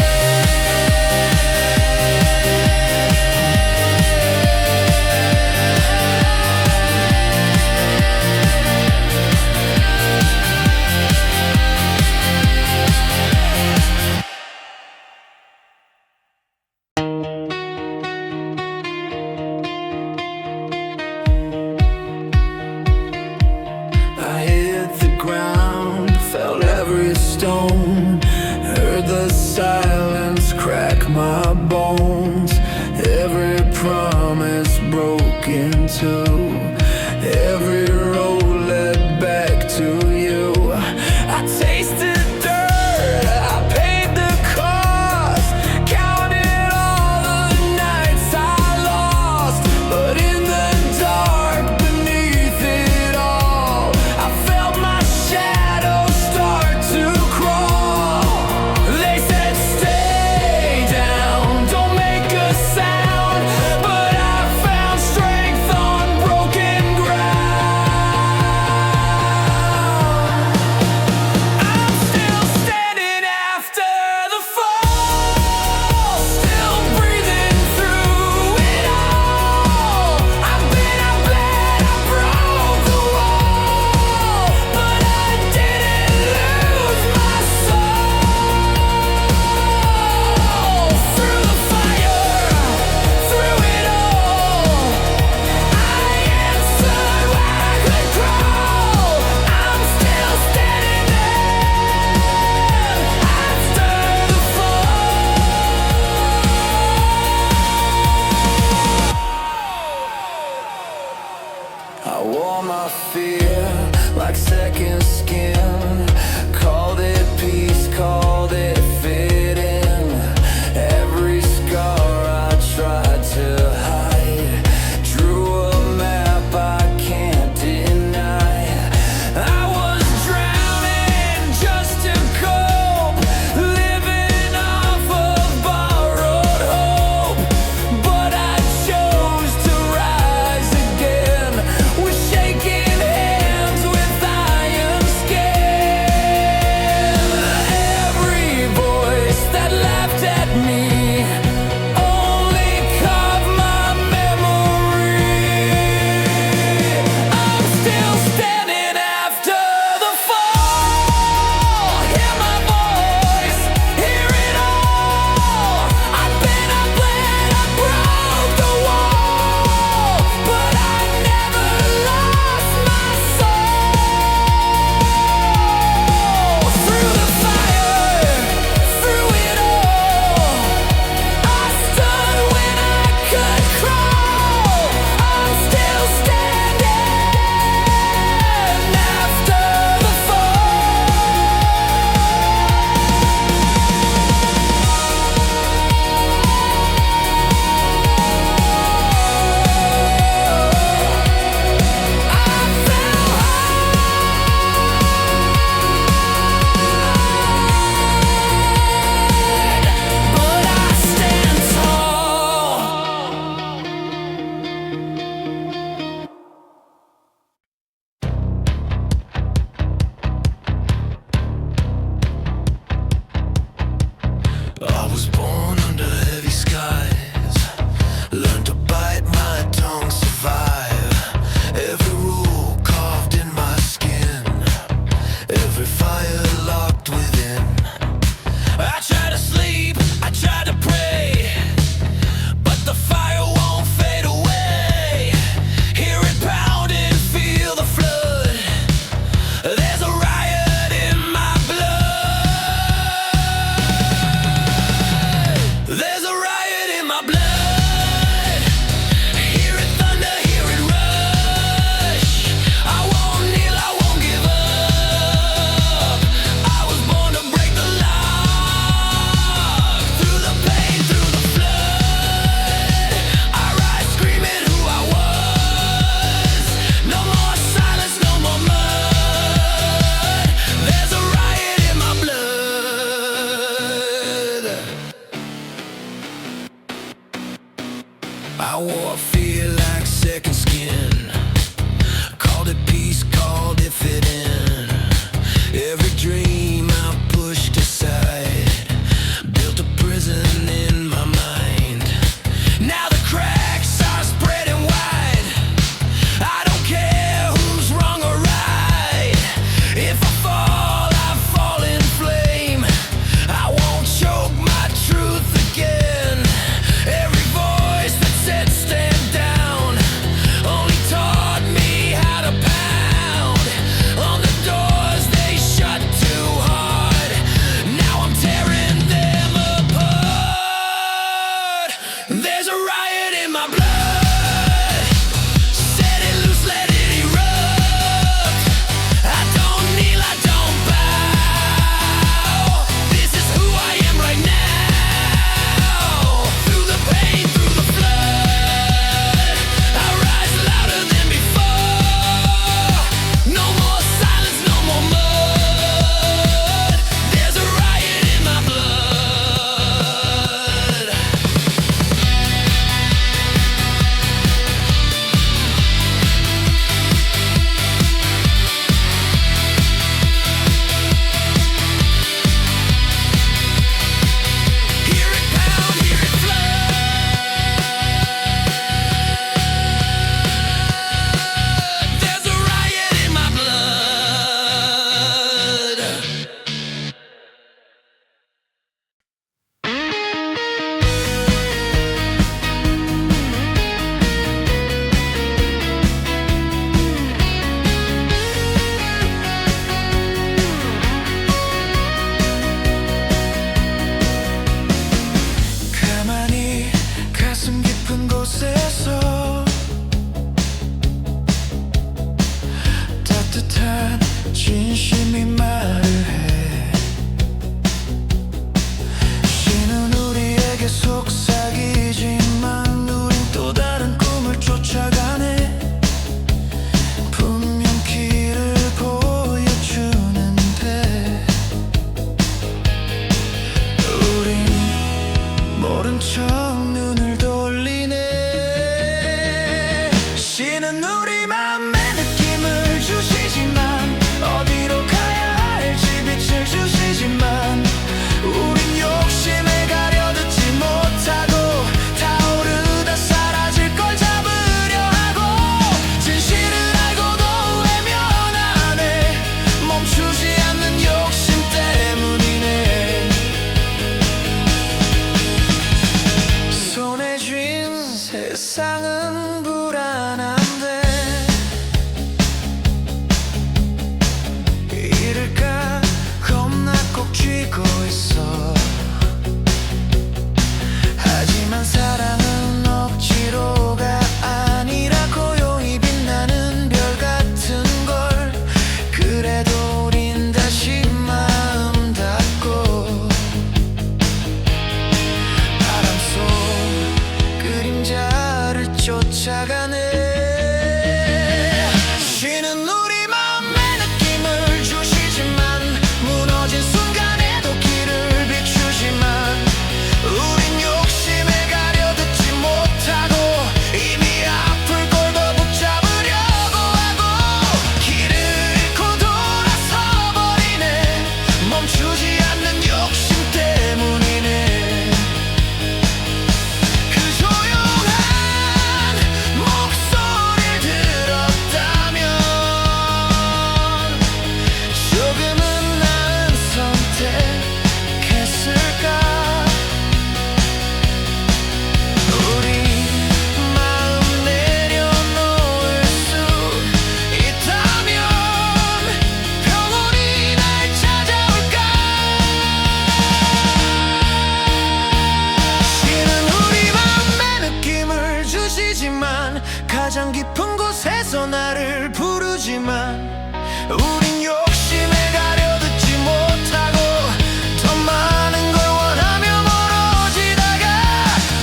into. Every road led back to you. I tasted dirt, I paid the cost, counted all the nights I lost. But in the dark beneath it all, I felt my shadow start to crawl. They said stay down, don't make a sound, but I found strength on broken ground. I'm still standing after the fall, still breathing through it all. I've bled, I broke the wall, but I didn't lose my soul. Through the fire, through it all, I answered where I could crawl. I'm still standing there after the fall. I wore my fear like second skin, called it peace, called it fitting. Every scar I tried to hide, drew a map I can't deny. I was drowning just to cope, living off of borrowed hope. But I chose to rise again, with shaking hands, with iron skin. Every voice that laughed at me only carved my memory. I'm still standing after the fall. Hear my voice, hear it all. I've bled, I broke the wall, but I never lost my soul. Through the fire, through it all, I stood when I could crawl. I'm still standing after the fall. I fell hard, but I stand tall. I was born under heavy skies, learned to bite my tongue, survive. Every rule carved in my skin, every fire locked within. I try to sleep, I try to pray, but the fire won't fade away. Hear it pounding, feel the flood. There's a riot in my blood. There's a riot in my blood. Hear it thunder, hear it rush. I won't kneel, I won't give up. I was born to break the lock. Through the pain, through the flood, I rise screaming who I was. No more silence, no more mud. There's a riot in my blood. I wore fear like second skin, called it peace, called it fitting. Every dream I pushed aside, built a prison in my mind. Now the cracks are spreading wide. I don't care who's wrong or right. If I fall in flame. I won't choke my truth again. Every voice that said stand down only taught me how to pound on the 불안한데 잃을까 겁나 꼭 쥐고 있어. 하지만 사랑은 억지로가 아니라 고요히 빛나는 별 같은 걸. 그래도 우린 다시 마음 닫고 바람 속 그림자를 쫓아가네. 쉬는 우리 마음의 느낌을 주시지만 무너진 순간에도 길을 비추지만 우린 욕심에 가려 듣지 못하고 이미 아플 걸 더 붙잡으려고 하고 길을 잃고 돌아서 버리네. 멈추지 않는 욕심 때문이네. 그 조용한 목소리를 들었다면 조금은 나은 선택했을까. 우리 마음 내려놓을 수 있다면 평온이 날 찾아올까. 쉬는 우리 마음의 느낌을 주시지만 가장 깊은 곳에서 나를 부르지만 우린 욕심에 가려 듣지 못하고 더 많은 걸 원하며 멀어지다가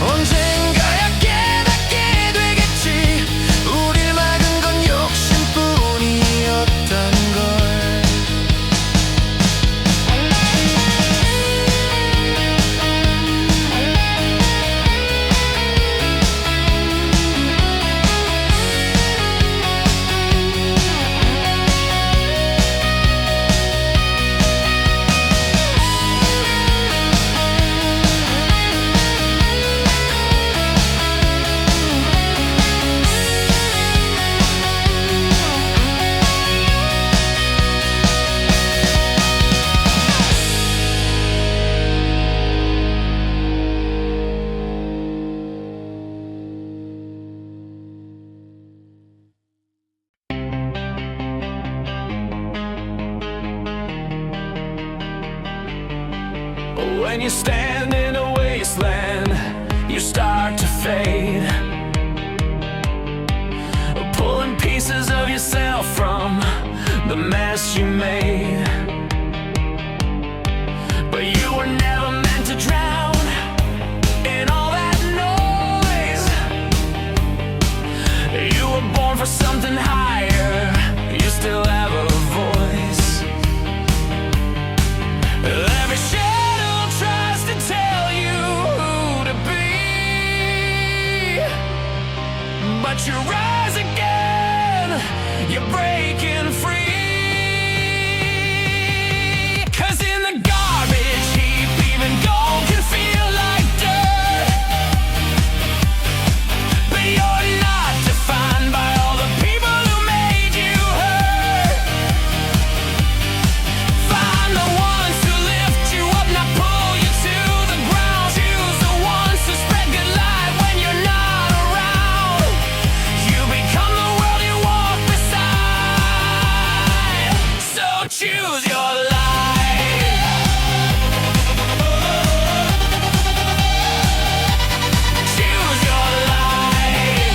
언젠가야 깨닫게 되겠지. 우릴 막은 건 욕심뿐이었다는 걸. When you stand in a wasteland, you start to fade, pulling pieces of yourself from the mess you made. But you were never meant to drown in all that noise. You were born for something higher. You still have a voice. Every shadow tries to tell you who to be, but you rise again. You're breaking free. 'Cause in the garbage heap, even gold can feel like dirt. But you're not defined by all the people who made you hurt. Find the ones who lift you up, not pull you to the ground. Choose the ones who spread good light when you're not around. You become the world you walk beside. So choose your life. Choose your life.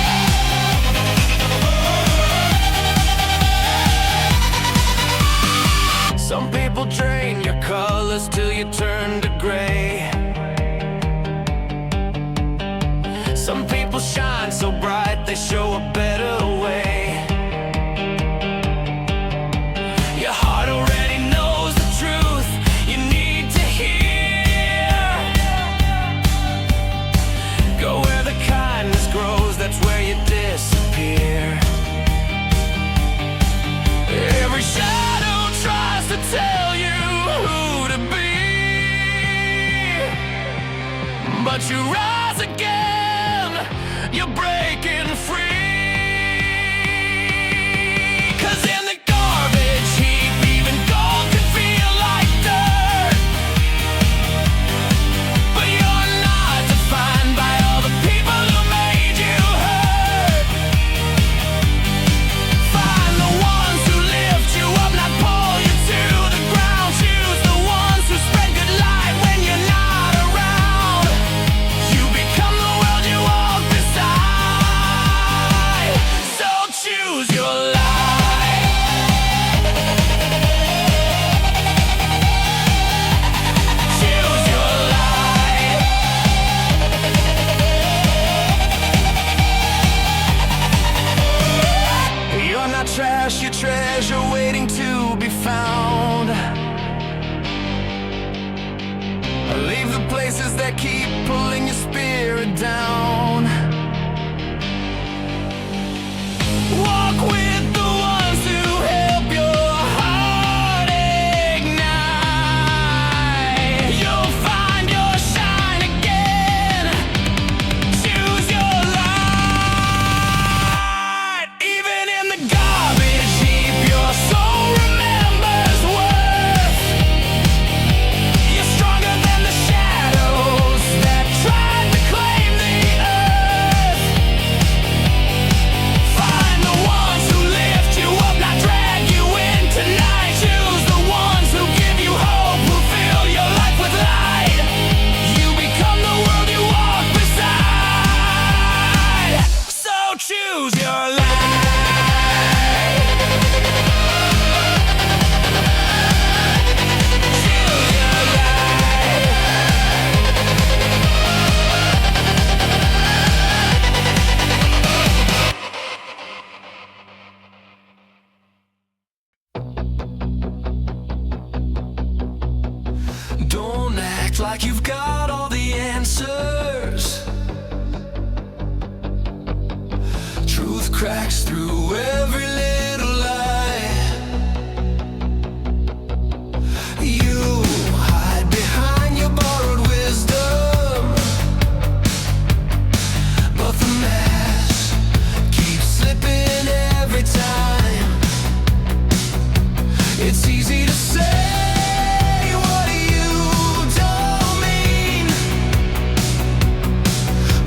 Some people drain your colors till you turn to gray. Some people shine so bright they show a better way. Your heart already knows the truth you need to hear. Go where the kindness grows, that's where you disappear. Every shadow tries to tell you who to be, but you rise again. You're breaking free. 'Cause in the garbage heap, even gold can feel like dirt. But you're not defined by all the people who made you hurt. like you've got all the answers. Truth cracks through every little lie. You hide behind your borrowed wisdom, but the mask keeps slipping every time. It's easy to say what you don't mean,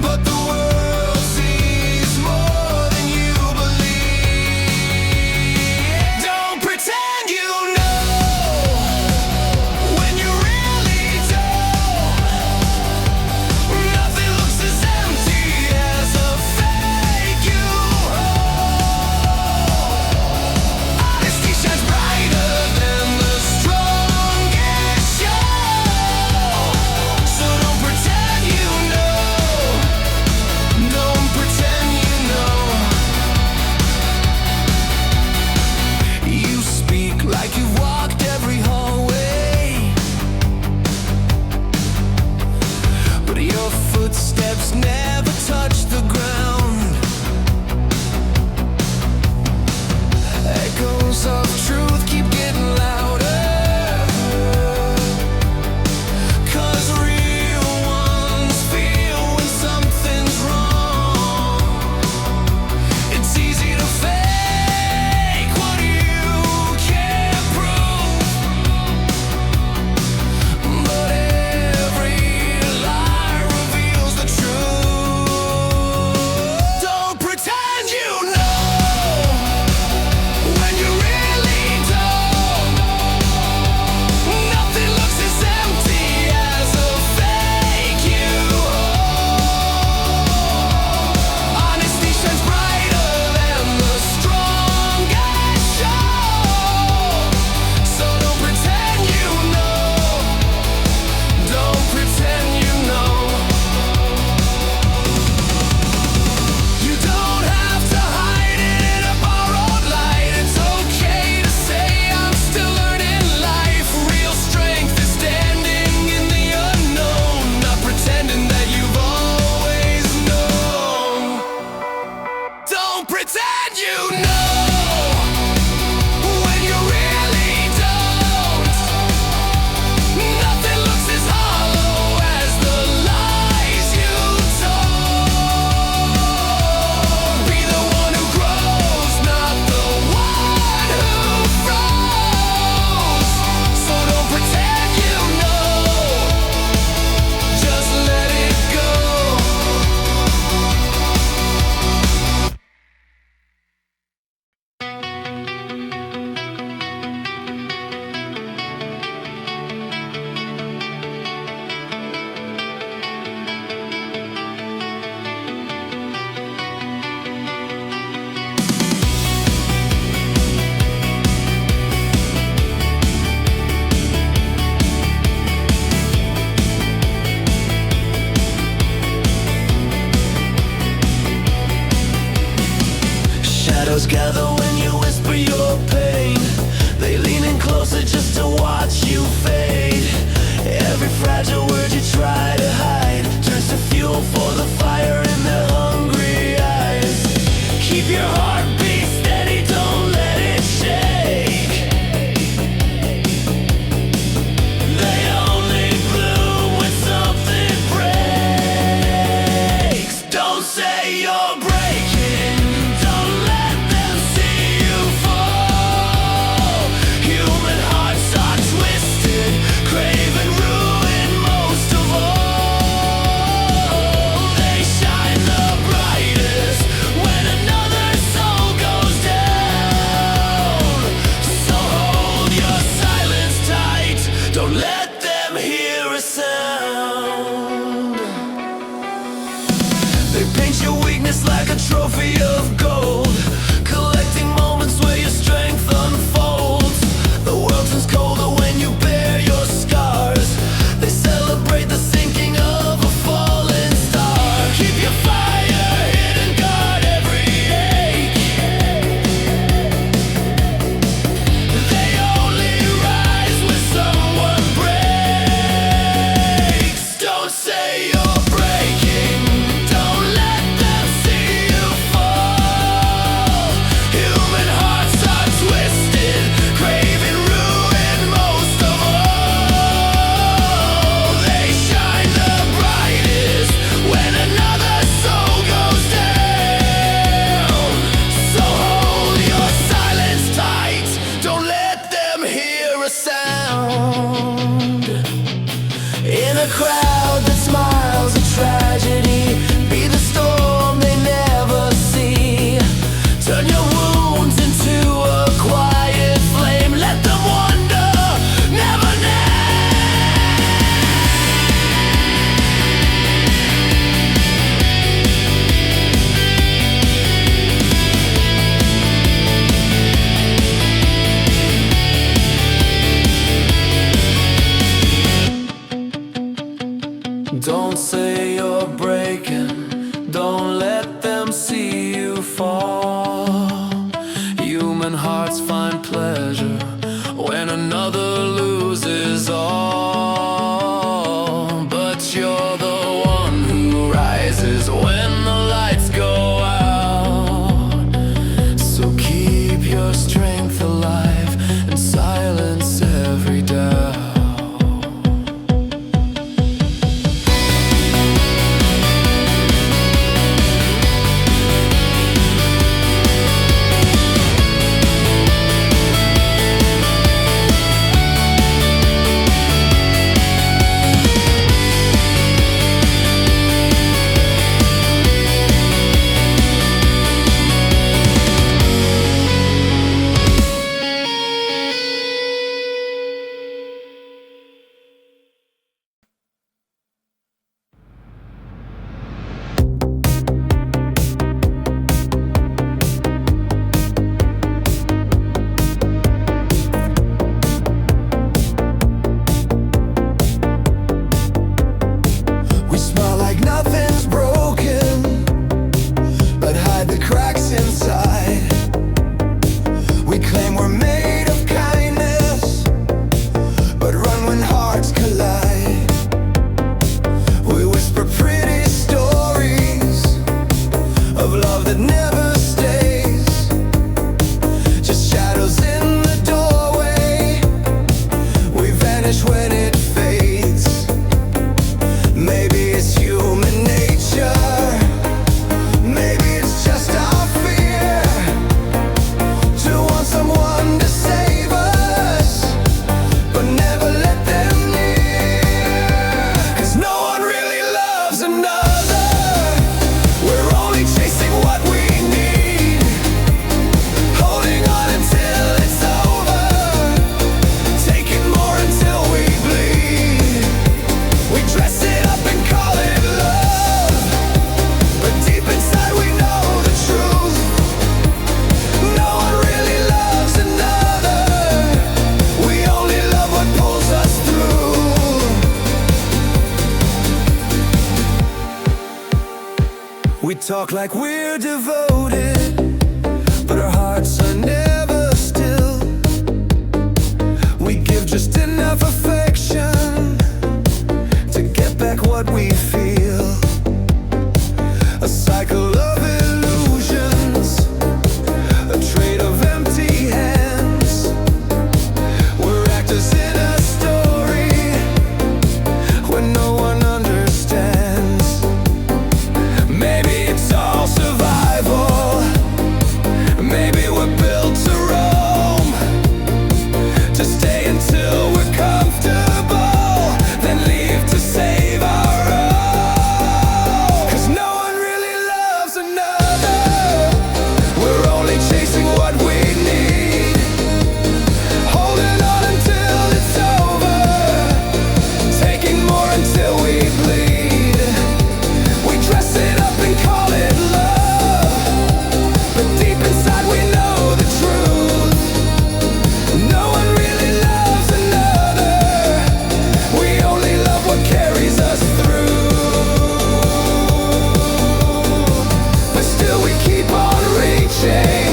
but the world sees more than you believe. Don't pretend you know when you really don't. Nothing looks as empty as a fake you hold. Honesty shines brighter than the strongest show. So don't pretend you know. Don't pretend you know. You speak like you've walked every hallway, but your footsteps never touch the ground. Echoes of truth keep getting louder, 'cause real ones feel when something's wrong. It's easy to fake what you can't prove, but every lie reveals the truth. Don't pretend you know when you really don't. Nothing looks as empty as a fake you hold. Honesty shines brighter than the strongest show. So don't pretend you know. Don't pretend you know. You don't have to hide it in a borrowed light. It's okay to say I'm still learning life. Real strength is standing in the unknown, not pretending that you've always known. Don't pretend you know when you really don't. Nothing looks as hollow as the lies you told. Be the one who grows, not the one who froze. So don't pretend you know. Just let it go. Shadows gather when you whisper your pain. They lean in closer just to watch you fade. Every fragile word you try to hide turns to fuel for the fire in their hungry eyes. Keep your heartbeat steady, don't let it shake. They only bloom when something breaks. Don't say you're breaking. Don't let them see you fall. Human hearts are twisted, craving ruin most inside. We claim we're made of kindness, but run when hearts collide. We whisper pretty stories of love that never stays, just shadows in the doorway. We vanish when it fades. Maybe it's human nature, maybe it's just our fear to want someone to save us, but never let them near. 'Cause no one really loves another. We're only chasing what we need, holding on until it's over, taking more until we bleed. We dress it up and call it love, but deep inside we know the truth. No one really loves another. We only love what pulls us through. We talk like we're devoted, but our hearts are never still. We give just enough affection to get back what we feel. A cycle of illusions, a trade of empty hands. We're actors in a story when no one understands. Maybe it's all survival, maybe we're built to roam, to stay until we're comfortable, then leave to save our own. 'Cause no one really loves another. We're only chasing what we need, holding on until it's over, taking more until we bleed. We dress it up and call it love, but deep inside we know the truth. No one really loves another. We only love what carries us through. But still we keep on reaching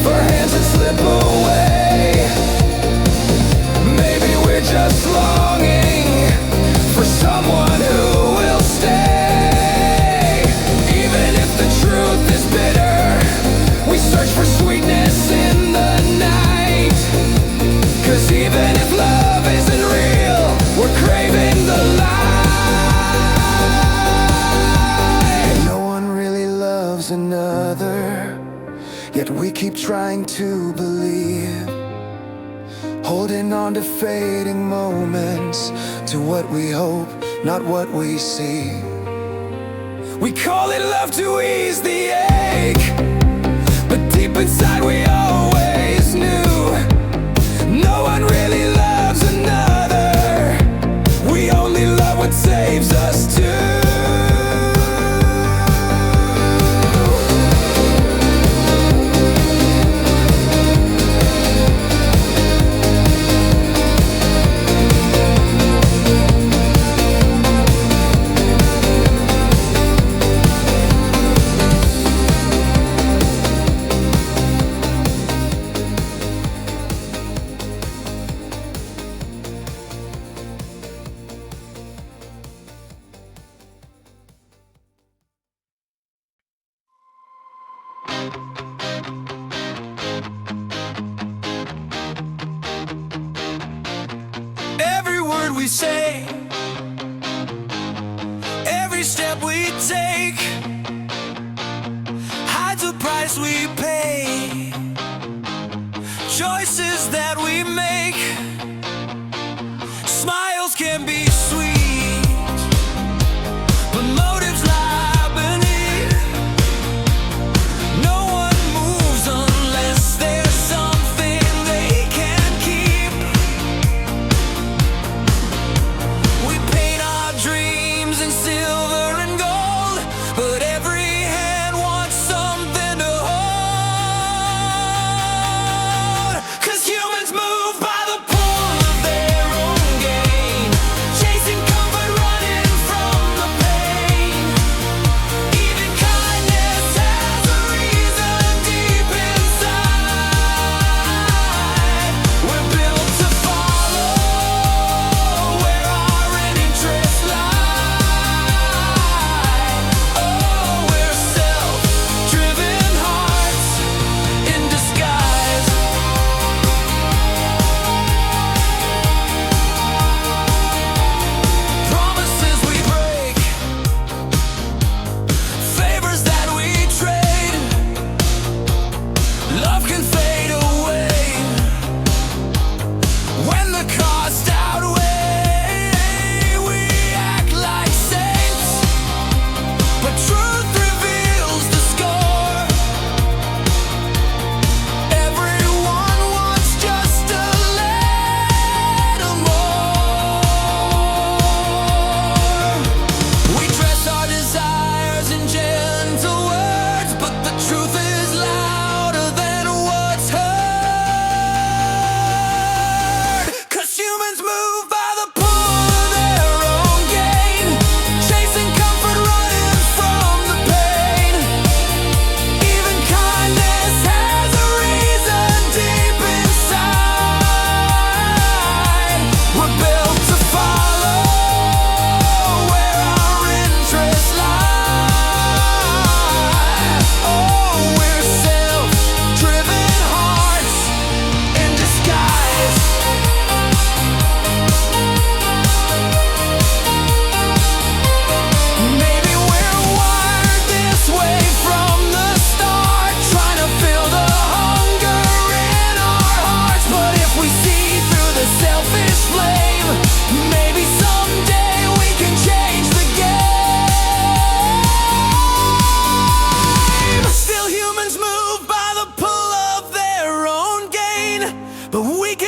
for hands that slip away. Maybe we're just longing for someone who will stay. Even if the truth is bitter, we search for sweetness in the night. 'Cause even if love isn't real, we're craving the light. No one really loves another, yet we keep trying to believe, holding on to fading moments, to what we hope, not what we see. We call it love to ease the ache, but deep inside we always knew no one really loves another. We only love what saves us too. Every word we say, every step we take, hides the price we pay. Choices that we make, smiles can be sweet, but motives lie beneath. No one moves unless there's something they can keep. We paint our dreams in silver and gold, but every hand wants something to hold.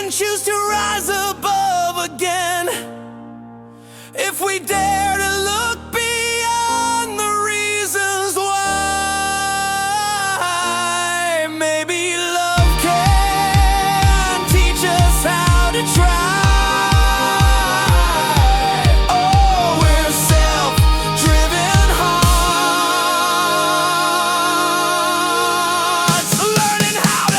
can choose to rise above again. If we dare to look beyond the reasons why, maybe love can teach us how to try. Oh, we're self-driven hearts, learning how to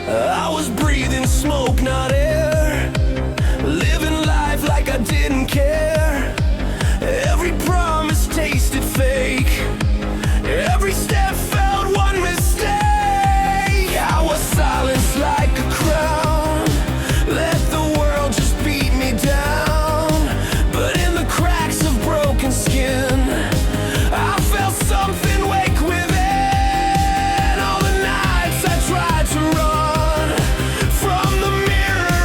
I was breathing smoke, not air, living life like I didn't care. Every promise tasted fake, every step felt one mistake. I was silenced like a crown, let the world just beat me down. But in the cracks of broken skin, I felt something wake within. All the nights I tried to run from the mirror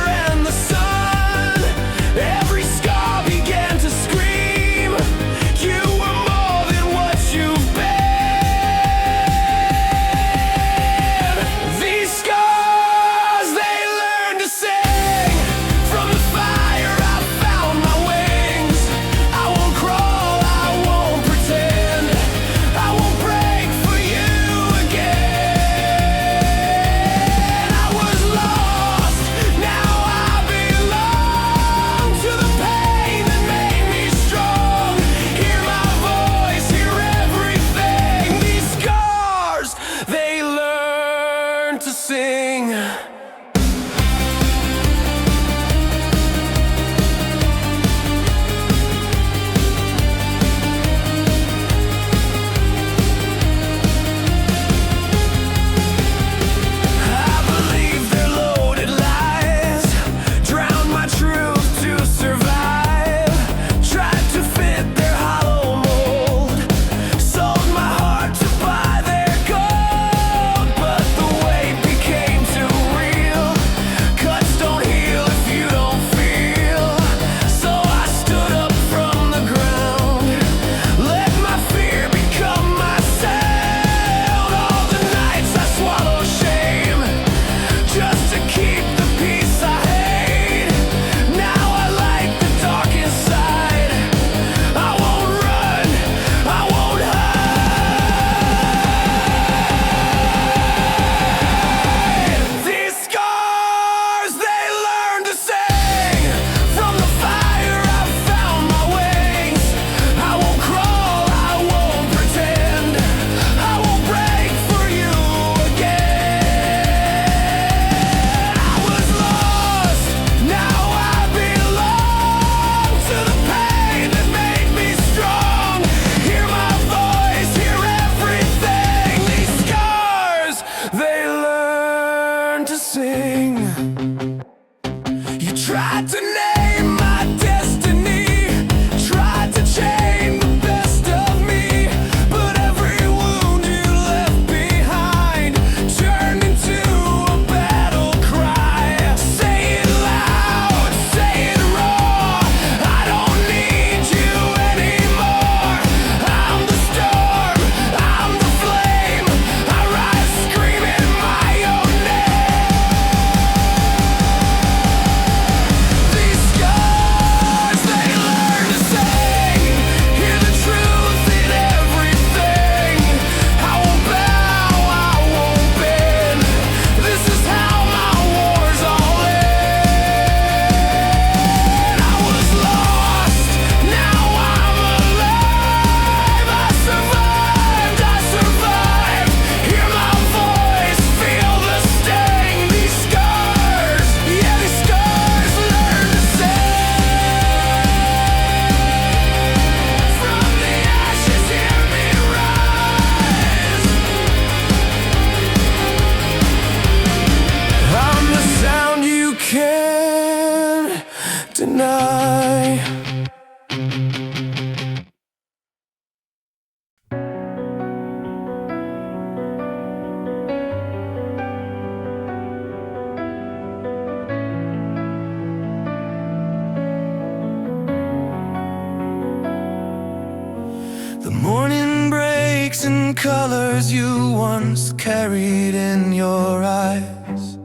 colors you once carried in your eyes,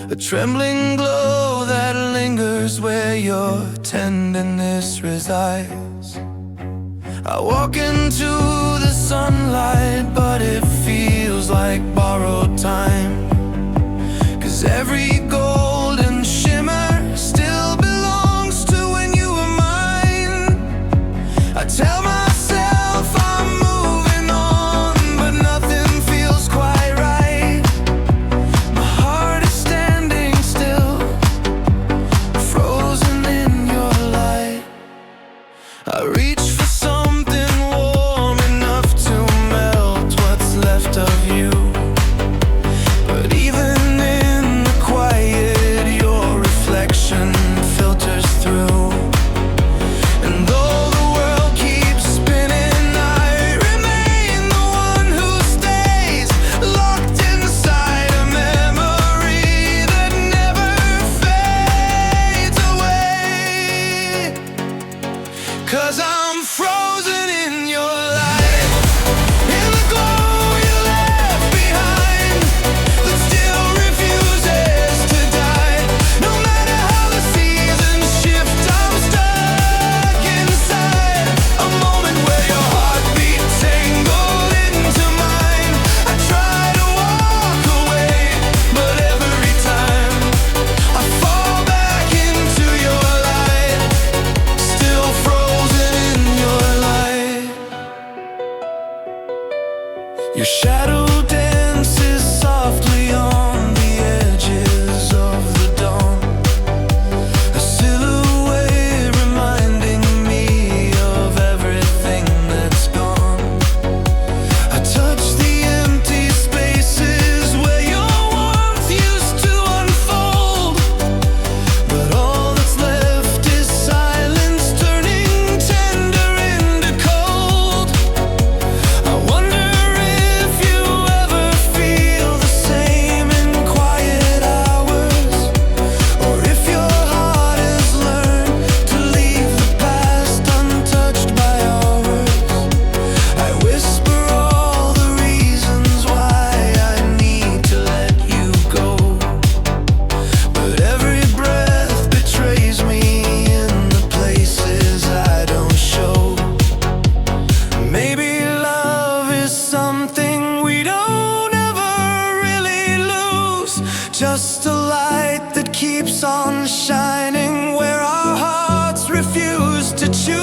a trembling glow that lingers where your tenderness resides. I walk into the sunlight, but it feels like borrowed time, 'cause every golden shimmer still belongs to when you were mine. I tell myself I'm moving on, but nothing feels quite right. My heart is standing still, frozen in your light. I reach for something warm enough to melt what's left of you, but even in the quiet your reflection filters through. And though the world keeps spinning, I remain the one who stays locked inside a memory that never fades away. 'Cause I'm frozen in your light, in the glow you left behind, that still refuses to die. No matter how the seasons shift, I'm stuck inside a moment where your heartbeat tangled into mine. I try to walk away, but every time I fall back into your light, still frozen in your light. Your shadow dances softly on the edges of the dawn, a silhouette reminding me of everything that's gone. I touch the empty spaces where your warmth used to unfold, but all that's left is silence turning tender into cold. I wonder if you ever feel the same in quiet hours, or if your heart has learned to leave the past untouched by ours. I whisper all the reasons why I need to let you go, but every breath betrays me in the places I don't show. Maybe love is something we don't ever really lose, just a light that keeps on shining where our hearts refuse to choose.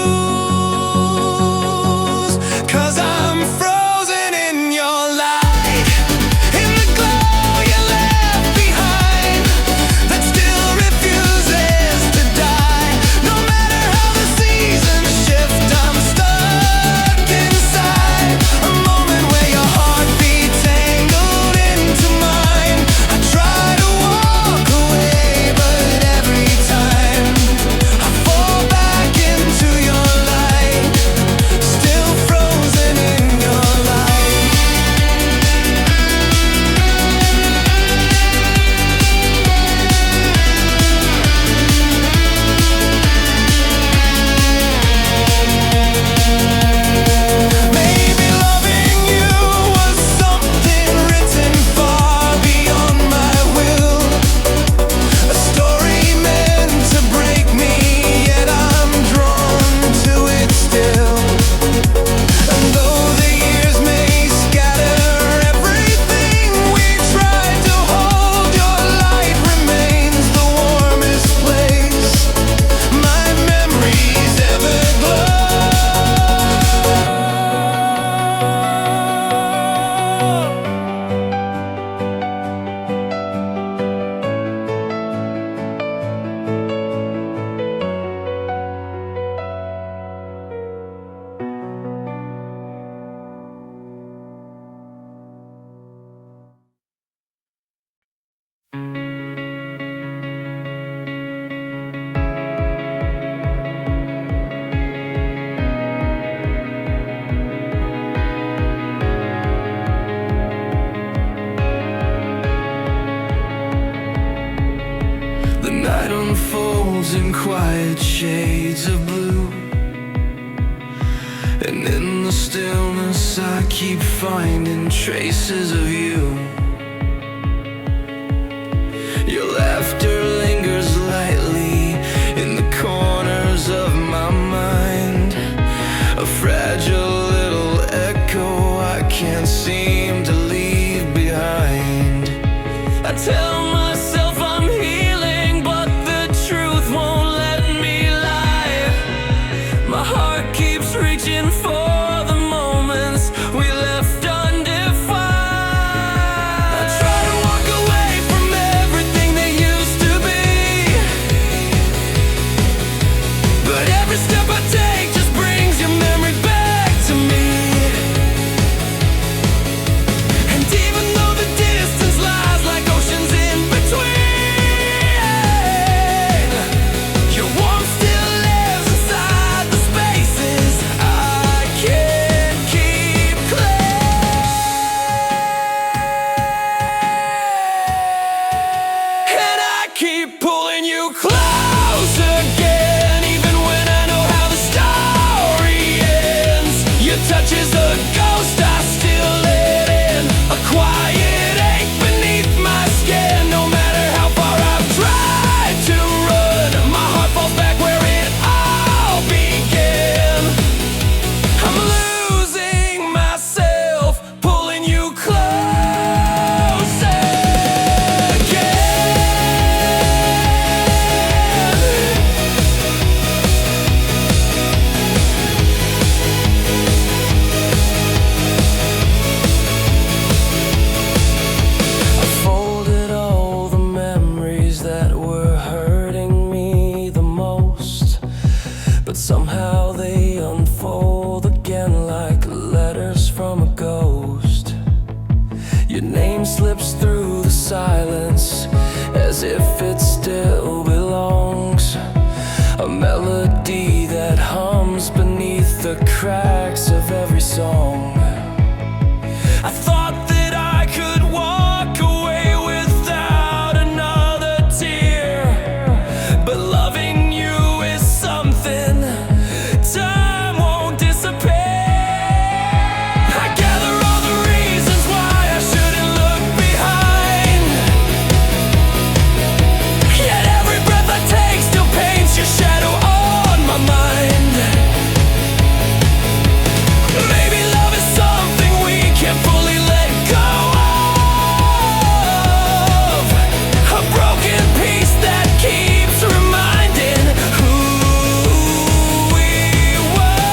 'Cause I'm frozen in your light, in the glow you left behind, that still refuses to die. No matter how the seasons shift, I'm stuck inside a moment where your heartbeat tangled into mine. I try to walk away, but every time I fall back into your light, still frozen in your light. Maybe loving you was something written far beyond my will, a story meant to break me, yet I'm drawn to it still. And though the years may scatter everything we tried to hold, your light remains the warmest place my memories ever glow. The night in quiet shades of blue, and in the stillness I keep finding traces of you. Your laughter lingers lightly in the corners of my mind, a fragile little echo I can't seem to leave behind. I tell myself I'm healing, but the truth won't let me lie. My heart keeps reaching for the moments we left undefined. I try to walk away from everything that used to be, but every step I take just brings your memory back to me. And even though the distance lies like oceans in between, your warmth still lives inside the spaces I can't keep clear. And I keep pulling you close again, even when I know how the story ends. Your touch is a ghost I still let in, a quiet ache beneath my skin. No matter how far I've tried to run, my heart falls back where it all began. I'm losing myself, pulling you close again. I folded all the memories that were hurting me the most, but somehow they unfold again like letters from a ghost. Your name slips through the silence as if it still belongs, a melody that hums beneath the cracks of every song. I thought that I could walk away without another tear, but loving you is something time won't disappear. I gather all the reasons why I shouldn't look behind, yet every breath I take still paints your shadow on my mind. Maybe love is something we can't fully let go of, a broken piece that keeps reminding who we were.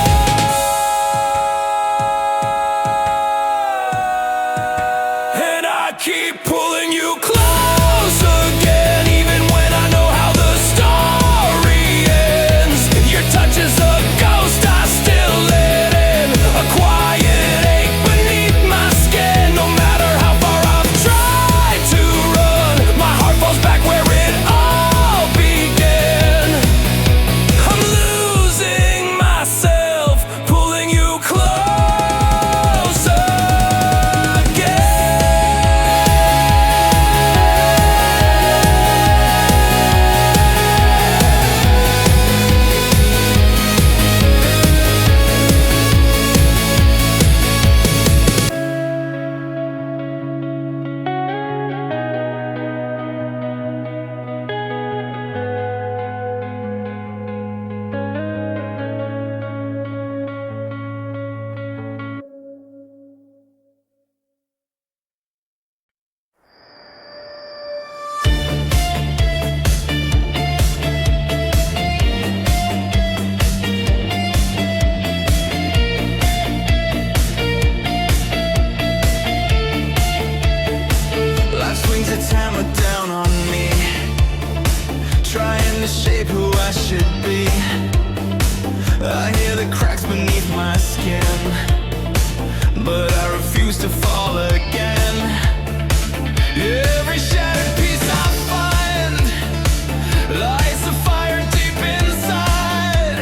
And I keep pulling you close again, even when I know how the story ends. Your touch is a ghost I still let in, a quiet ache beneath my skin. No matter how far I've tried to run, my heart falls back where it all began. I'm losing myself, pulling you close again. Life swings its hammer down on me, trying to shape who I should be. I hear the cracks beneath my skin, but I refuse to fall again. Every shattered piece I find lights a fire deep inside.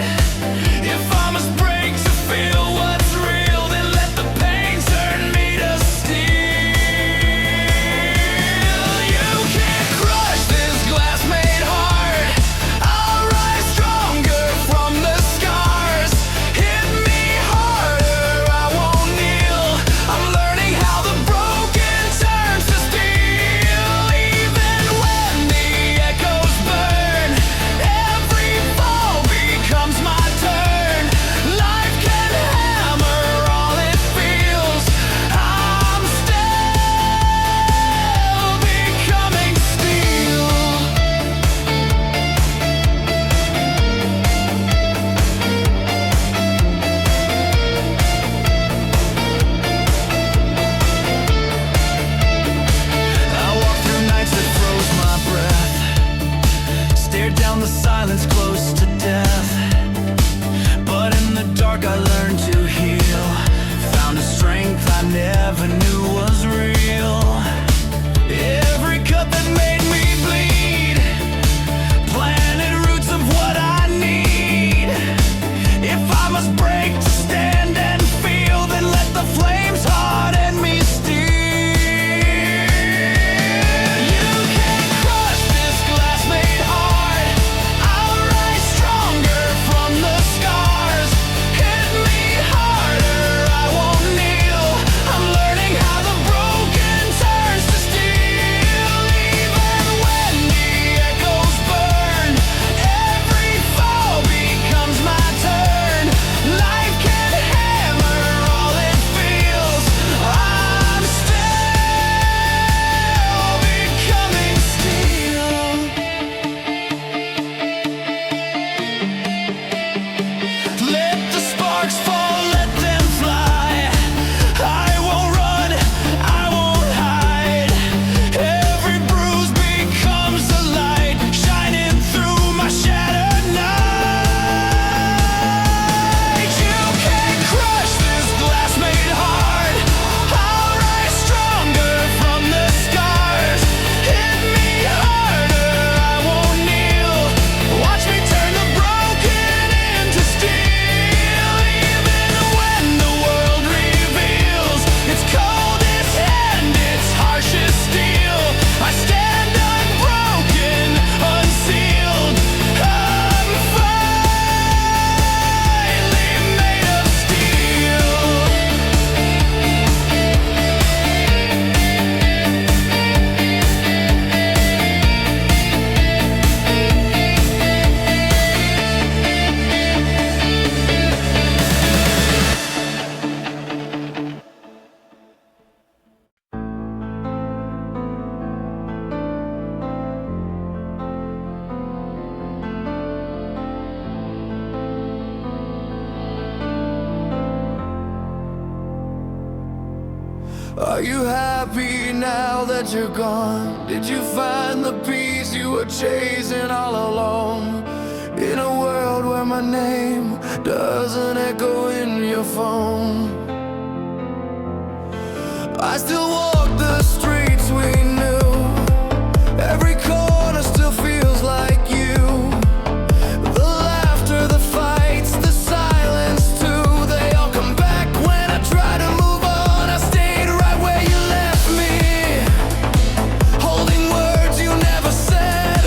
If I must break to feel what's real, then let the pain turn me to steel. You can't crush this glass-made heart. I'll rise stronger from the scars. Hit me harder, never knew was real. Every cut that made me bleed planted roots of what I need. If I must break to stand and feel, then let the flames harden me still. You can't crush this glass-made heart. I'll rise stronger from the scars. Hit me harder, I won't kneel. I'm learning how the broken turns to steel. Even when the echoes burn, every fall becomes my turn. Life can hammer all it feels. I'm still becoming steel. Let the sparks fall, let them fly. I won't run, I won't hide. Every bruise becomes a light, shining through my shattered night. You can't crush this glass-made heart. I'll rise stronger from the scars. Hit me harder, I won't kneel. Watch me turn the broken into steel. Even when the world reveals its coldest and its harshest steel, I stand unbroken, unsealed. I'm finally made of steel. Are you happy now that you're gone? Did you find the peace you were chasing all along? In a world where my name doesn't echo in your phone, I still walk the streets we knew. Every corner still feels like you. The laughter, the fights, the silence too, they all come back when I try to move on. I stayed right where you left me, holding words you never said.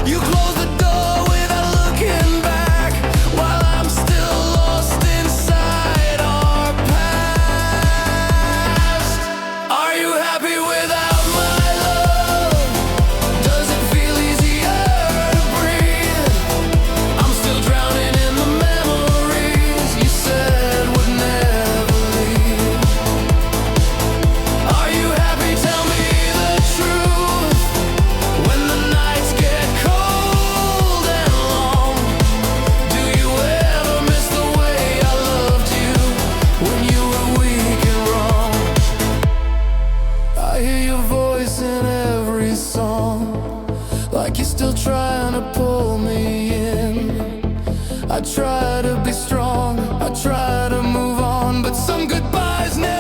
You closed the door without looking back, while I'm still lost inside our past. Are you happy without my love? Does it feel easier to breathe? I'm still drowning in the memories you said would never leave. Are you happy? Tell me the truth. When the nights get cold and long, do you ever miss the way I loved you when you were weak and wrong? I hear your voice in every song, like you're still trying to pull me in. I try to be strong, I try to move on, but some goodbyes never